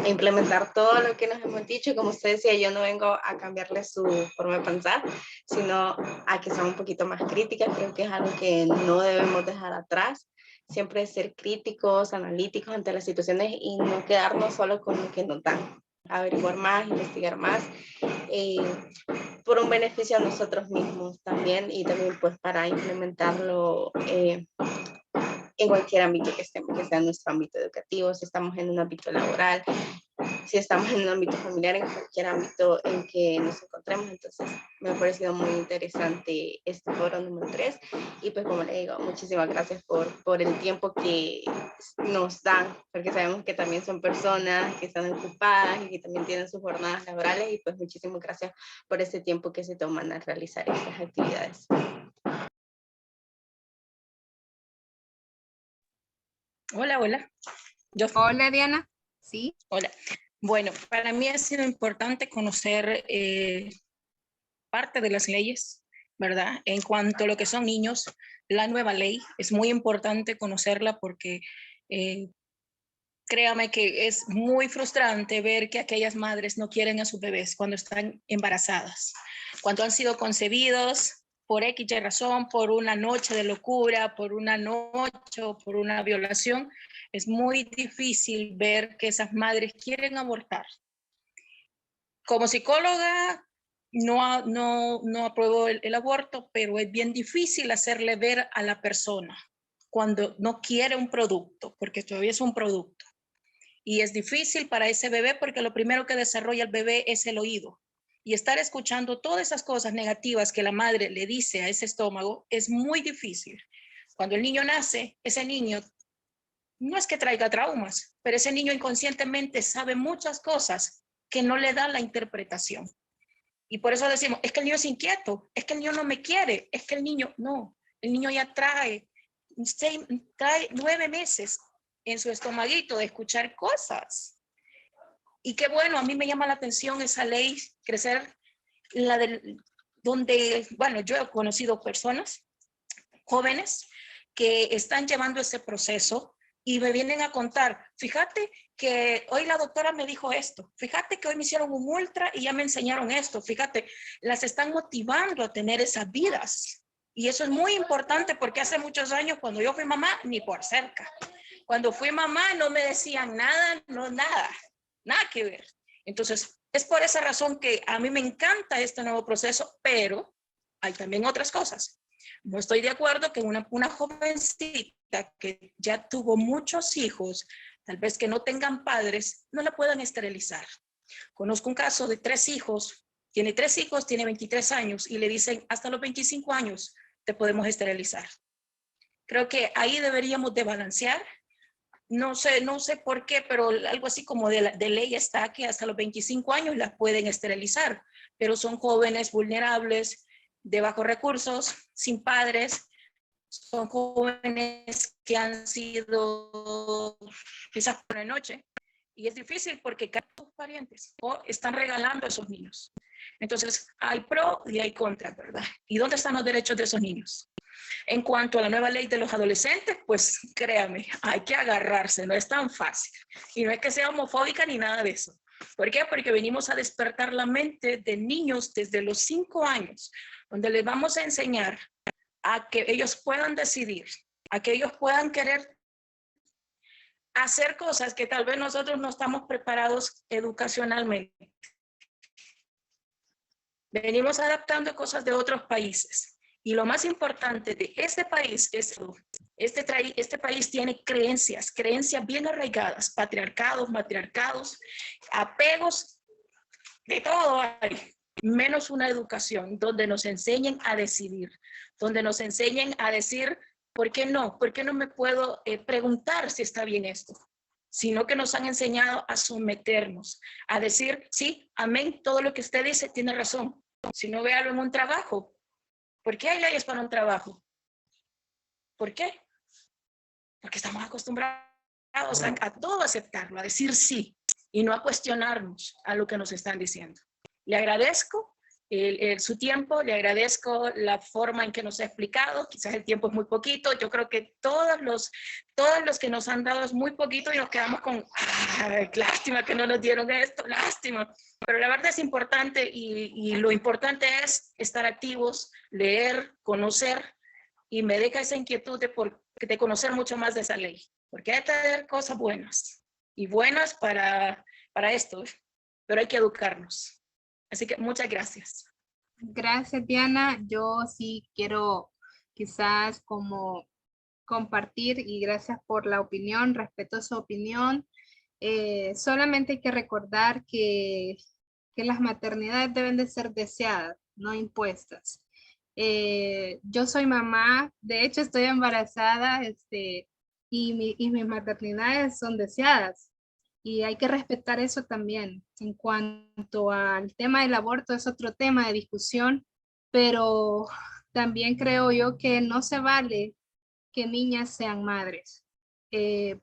implementar todo lo que nos hemos dicho. Como usted decía, yo no vengo a cambiarle su forma de pensar, sino a que sea un poquito más crítica. Creo que es algo que no debemos dejar atrás. Siempre ser críticos, analíticos ante las situaciones y no quedarnos solo con lo que nos dan. Averiguar más, investigar más, por un beneficio a nosotros mismos también y también pues para implementarlo en cualquier ámbito que estemos, que sea nuestro ámbito educativo, si estamos en un ámbito laboral, si estamos en un ámbito familiar, en cualquier ámbito en que nos encontremos. Entonces me ha parecido muy interesante este foro número 3 y pues como le digo, muchísimas gracias por el tiempo que nos dan, porque sabemos que también son personas que están ocupadas y que también tienen sus jornadas laborales y pues muchísimas gracias por este tiempo que se toman a realizar estas actividades.
Hola, hola.
Hola, Diana. Sí.
Hola. Bueno, para mí ha sido importante conocer parte de las leyes, ¿verdad? En cuanto a lo que son niños, la nueva ley es muy importante conocerla porque créame que es muy frustrante ver que aquellas madres no quieren a sus bebés cuando están embarazadas, cuando han sido concebidos por X razón, por una noche de locura, por una noche o por una violación. Es muy difícil ver que esas madres quieren abortar. Como psicóloga no apruebo el aborto, pero es bien difícil hacerle ver a la persona cuando no quiere un producto, porque todavía es un producto. Y es difícil para ese bebé porque lo primero que desarrolla el bebé es el oído. Y estar escuchando todas esas cosas negativas que la madre le dice a ese estómago es muy difícil. Cuando el niño nace, ese niño no es que traiga traumas, pero ese niño inconscientemente sabe muchas cosas que no le dan la interpretación. Y por eso decimos, es que el niño es inquieto, es que el niño no me quiere, es que el niño ya trae 9 meses en su estomaguito de escuchar cosas. Y qué bueno, a mí me llama la atención esa ley, crecer, donde, bueno, yo he conocido personas jóvenes que están llevando ese proceso y me vienen a contar, fíjate que hoy la doctora me dijo esto, fíjate que hoy me hicieron un ultra y ya me enseñaron esto, fíjate, las están motivando a tener esas vidas. Y eso es muy importante porque hace muchos años cuando yo fui mamá, ni por cerca. Cuando fui mamá no me decían nada, nada que ver. Entonces, es por esa razón que a mí me encanta este nuevo proceso, pero hay también otras cosas. No estoy de acuerdo que una jovencita que ya tuvo muchos hijos, tal vez que no tengan padres, no la puedan esterilizar. Conozco un caso de 3 hijos, tiene 23 años y le dicen hasta los 25 años te podemos esterilizar. Creo que ahí deberíamos de balancear. No sé por qué, pero algo así como de ley está que hasta los 25 años las pueden esterilizar, pero son jóvenes vulnerables, de bajos recursos, sin padres, son jóvenes que han sido quizás por la noche, y es difícil porque cada sus parientes o están regalando a esos niños. Entonces, hay pro y hay contra, ¿verdad? ¿Y dónde están los derechos de esos niños? En cuanto a la nueva ley de los adolescentes, pues créame, hay que agarrarse, no es tan fácil. Y no es que sea homofóbica ni nada de eso. ¿Por qué? Porque venimos a despertar la mente de niños desde los 5 años, donde les vamos a enseñar a que ellos puedan decidir, a que ellos puedan querer hacer cosas que tal vez nosotros no estamos preparados educacionalmente. Venimos adaptando cosas de otros países. Y lo más importante de este país es este país tiene creencias bien arraigadas, matriarcados, apegos, de todo hay, menos una educación donde nos enseñen a decidir, donde nos enseñen a decir, ¿por qué no? ¿Por qué no me puedo preguntar si está bien esto? Sino que nos han enseñado a someternos, a decir, sí, amén, todo lo que usted dice tiene razón. Si no, véalo en un trabajo. ¿Por qué hay leyes para un trabajo? ¿Por qué? Porque estamos acostumbrados a todo aceptarlo, a decir sí, y no a cuestionarnos a lo que nos están diciendo. Le agradezco su tiempo, le agradezco la forma en que nos ha explicado, quizás el tiempo es muy poquito, yo creo que todos los que nos han dado es muy poquito y nos quedamos con, lástima que no nos dieron esto, lástima, pero la verdad es importante y lo importante es estar activos, leer, conocer, y me deja esa inquietud de conocer mucho más de esa ley, porque hay que tener cosas buenas, y buenas para esto, pero hay que educarnos. Así que muchas gracias.
Gracias, Diana. Yo sí quiero quizás como compartir y gracias por la opinión, respeto su opinión. Solamente hay que recordar que las maternidades deben de ser deseadas, no impuestas. Yo soy mamá, de hecho estoy embarazada y mis maternidades son deseadas. Y hay que respetar eso también. En cuanto al tema del aborto, es otro tema de discusión, pero también creo yo que no se vale que niñas sean madres,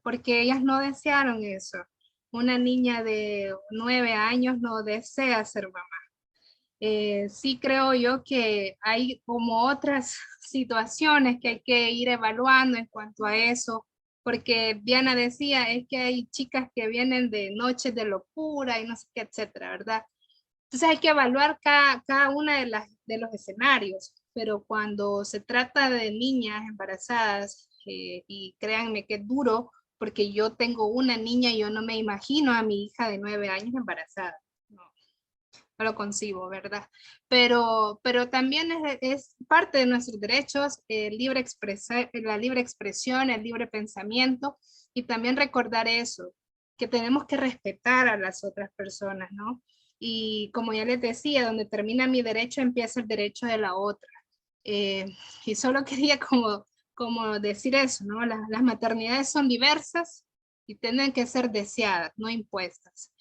porque ellas no desearon eso. Una niña de 9 años no desea ser mamá. Sí creo yo que hay como otras situaciones que hay que ir evaluando en cuanto a eso, porque Diana decía, es que hay chicas que vienen de noches de locura y no sé qué, etcétera, ¿verdad? Entonces hay que evaluar cada una de los escenarios, pero cuando se trata de niñas embarazadas, y créanme que es duro, porque yo tengo una niña y yo no me imagino a mi hija de 9 años embarazada. No lo concibo, ¿verdad? Pero también es parte de nuestros derechos, la libre expresión, el libre pensamiento, y también recordar eso, que tenemos que respetar a las otras personas, ¿no? Y como ya les decía, donde termina mi derecho, empieza el derecho de la otra. Y solo quería como decir eso, ¿no? Las maternidades son diversas y tienen que ser deseadas, no impuestas.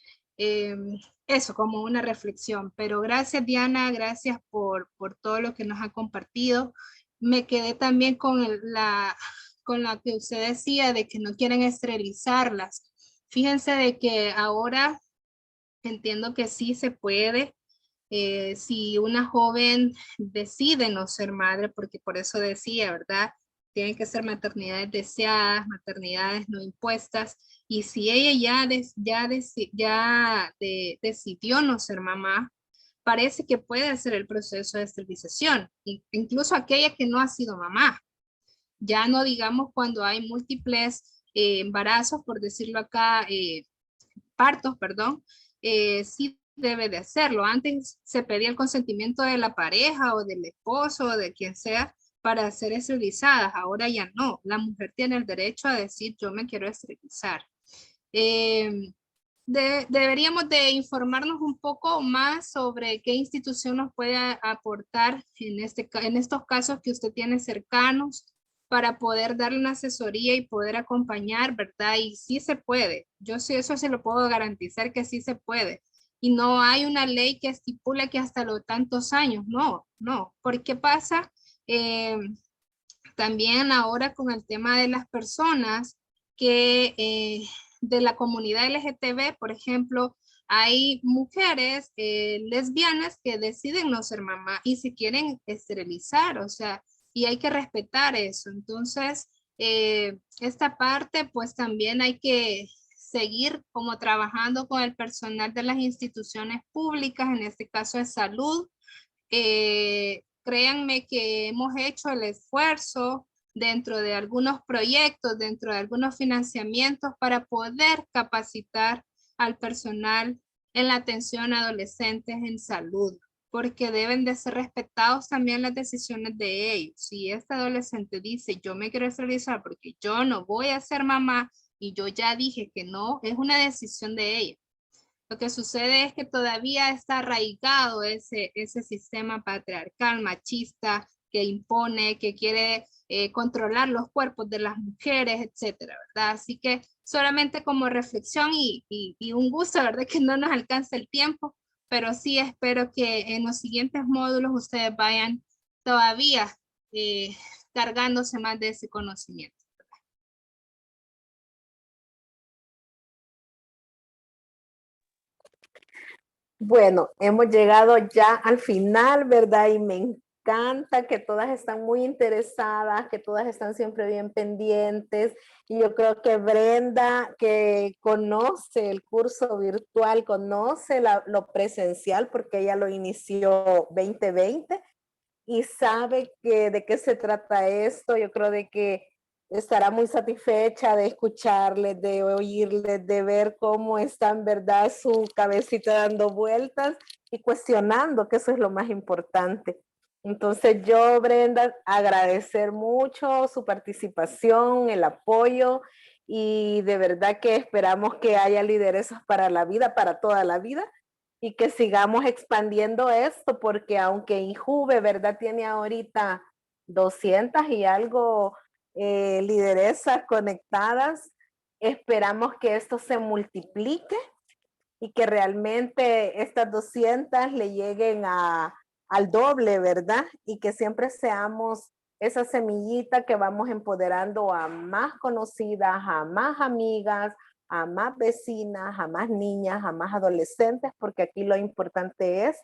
Eso como una reflexión, pero gracias Diana, gracias por todo lo que nos ha compartido. Me quedé también con la que usted decía de que no quieren esterilizarlas. Fíjense de que ahora entiendo que sí se puede, si una joven decide no ser madre, porque por eso decía, ¿verdad? Tienen que ser maternidades deseadas, maternidades no impuestas, y si ella decidió no ser mamá, parece que puede hacer el proceso de esterilización, incluso aquella que no ha sido mamá. Ya no digamos cuando hay múltiples embarazos, por decirlo acá, partos, perdón, sí debe de hacerlo. Antes se pedía el consentimiento de la pareja o del esposo o de quien sea para ser esterilizadas. Ahora ya no. La mujer tiene el derecho a decir yo me quiero esterilizar. Deberíamos de informarnos un poco más sobre qué institución nos puede aportar en estos casos que usted tiene cercanos para poder darle una asesoría y poder acompañar, ¿verdad? Y sí se puede. Yo sí, eso se lo puedo garantizar que sí se puede. Y no hay una ley que estipula que hasta los tantos años. No, no. ¿Por qué pasa? También ahora con el tema de las personas que de la comunidad LGTB, por ejemplo, hay mujeres lesbianas que deciden no ser mamá y se quieren esterilizar, o sea, y hay que respetar eso. Entonces, esta parte, pues también hay que seguir como trabajando con el personal de las instituciones públicas, en este caso de salud. Créanme que hemos hecho el esfuerzo dentro de algunos proyectos, dentro de algunos financiamientos para poder capacitar al personal en la atención a adolescentes en salud, porque deben de ser respetados también las decisiones de ellos. Si este adolescente dice, yo me quiero esterilizar porque yo no voy a ser mamá y yo ya dije que no, es una decisión de ella. Lo que sucede es que todavía está arraigado ese sistema patriarcal, machista, que impone, que quiere controlar los cuerpos de las mujeres, etcétera, ¿verdad? Así que solamente como reflexión y un gusto, ¿verdad? Que no nos alcance el tiempo, pero sí espero que en los siguientes módulos ustedes vayan todavía cargándose más de ese conocimiento.
Bueno, hemos llegado ya al final, ¿verdad? Y me encanta que todas están muy interesadas, que todas están siempre bien pendientes. Y yo creo que Brenda, que conoce el curso virtual, conoce lo presencial, porque ella lo inició 2020 y sabe de qué se trata esto. Yo creo de que estará muy satisfecha de escucharles, de oírles, de ver cómo está en verdad su cabecita dando vueltas y cuestionando, que eso es lo más importante. Entonces yo, Brenda, agradecer mucho su participación, el apoyo, y de verdad que esperamos que haya lideresas para la vida, para toda la vida, y que sigamos expandiendo esto, porque aunque INJUVE, ¿verdad?, tiene ahorita 200 y algo lideresas conectadas, esperamos que esto se multiplique y que realmente estas 200 le lleguen al doble, ¿verdad? Y que siempre seamos esa semillita que vamos empoderando a más conocidas, a más amigas, a más vecinas, a más niñas, a más adolescentes, porque aquí lo importante es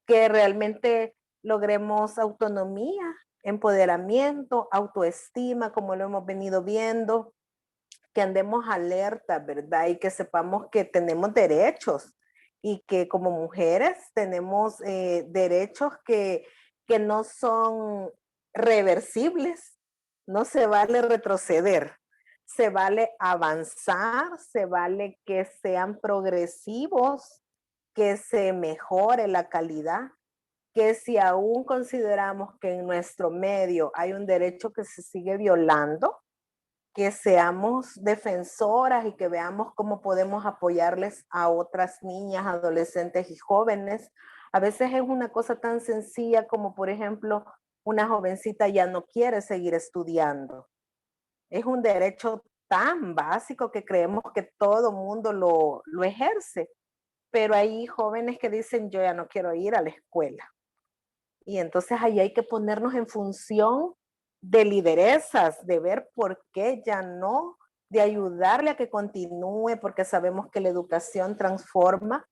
que realmente logremos autonomía, empoderamiento, autoestima, como lo hemos venido viendo, que andemos alerta, ¿verdad? Y que sepamos que tenemos derechos y que como mujeres tenemos derechos que no son reversibles. No se vale retroceder, se vale avanzar, se vale que sean progresivos, que se mejore la calidad, que si aún consideramos que en nuestro medio hay un derecho que se sigue violando, que seamos defensoras y que veamos cómo podemos apoyarles a otras niñas, adolescentes y jóvenes. A veces es una cosa tan sencilla como, por ejemplo, una jovencita ya no quiere seguir estudiando. Es un derecho tan básico que creemos que todo mundo lo ejerce, pero hay jóvenes que dicen, yo ya no quiero ir a la escuela. Y entonces ahí hay que ponernos en función de lideresas, de ver por qué ya no, de ayudarle a que continúe, porque sabemos que la educación transforma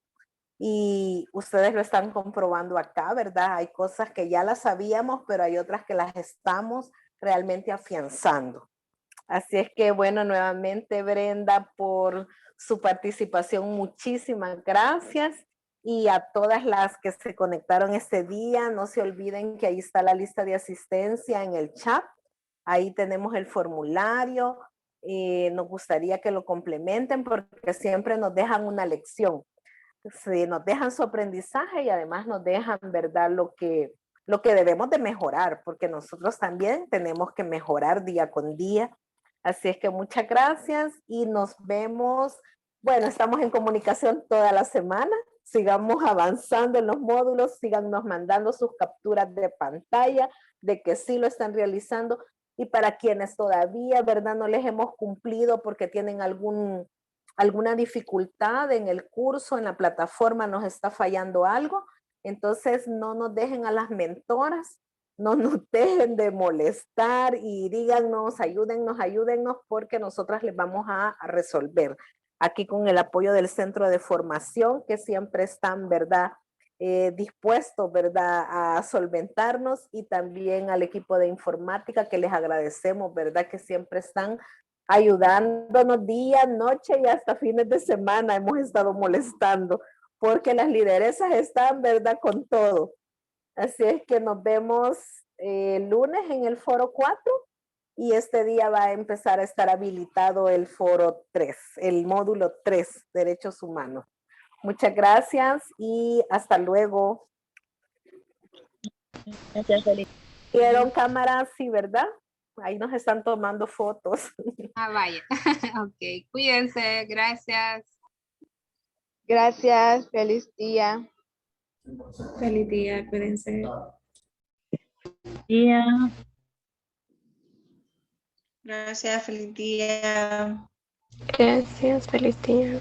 y ustedes lo están comprobando acá, ¿verdad? Hay cosas que ya las sabíamos, pero hay otras que las estamos realmente afianzando. Así es que, bueno, nuevamente, Brenda, por su participación, muchísimas gracias. Y a todas las que se conectaron este día, no se olviden que ahí está la lista de asistencia en el chat. Ahí tenemos el formulario. Nos gustaría que lo complementen porque siempre nos dejan una lección. Nos dejan su aprendizaje y además nos dejan, ¿verdad?, lo que debemos de mejorar, porque nosotros también tenemos que mejorar día con día. Así es que muchas gracias y nos vemos. Bueno, estamos en comunicación toda la semana. Sigamos avanzando en los módulos, síganos mandando sus capturas de pantalla de que sí lo están realizando. Y para quienes todavía, ¿verdad?, no les hemos cumplido porque tienen alguna dificultad en el curso, en la plataforma, nos está fallando algo, entonces no nos dejen a las mentoras, no nos dejen de molestar y díganos, ayúdennos, porque nosotras les vamos a resolver. Aquí con el apoyo del Centro de Formación, que siempre están, ¿verdad?, dispuestos, ¿verdad?, a solventarnos, y también al equipo de informática, que les agradecemos, ¿verdad?, que siempre están ayudándonos día, noche y hasta fines de semana. Hemos estado molestando porque las lideresas están, ¿verdad?, con todo. Así es que nos vemos el lunes en el foro 4 y este día va a empezar a estar habilitado el foro 3, el módulo 3, Derechos Humanos. Muchas gracias y hasta luego.
Gracias, Feliz.
¿Vieron cámaras? Sí, ¿verdad? Ahí nos están tomando fotos.
Ah, vaya. Ok, cuídense, gracias.
Gracias, feliz día.
Feliz día, cuídense.
Día.
Gracias, feliz día.
Gracias, feliz día.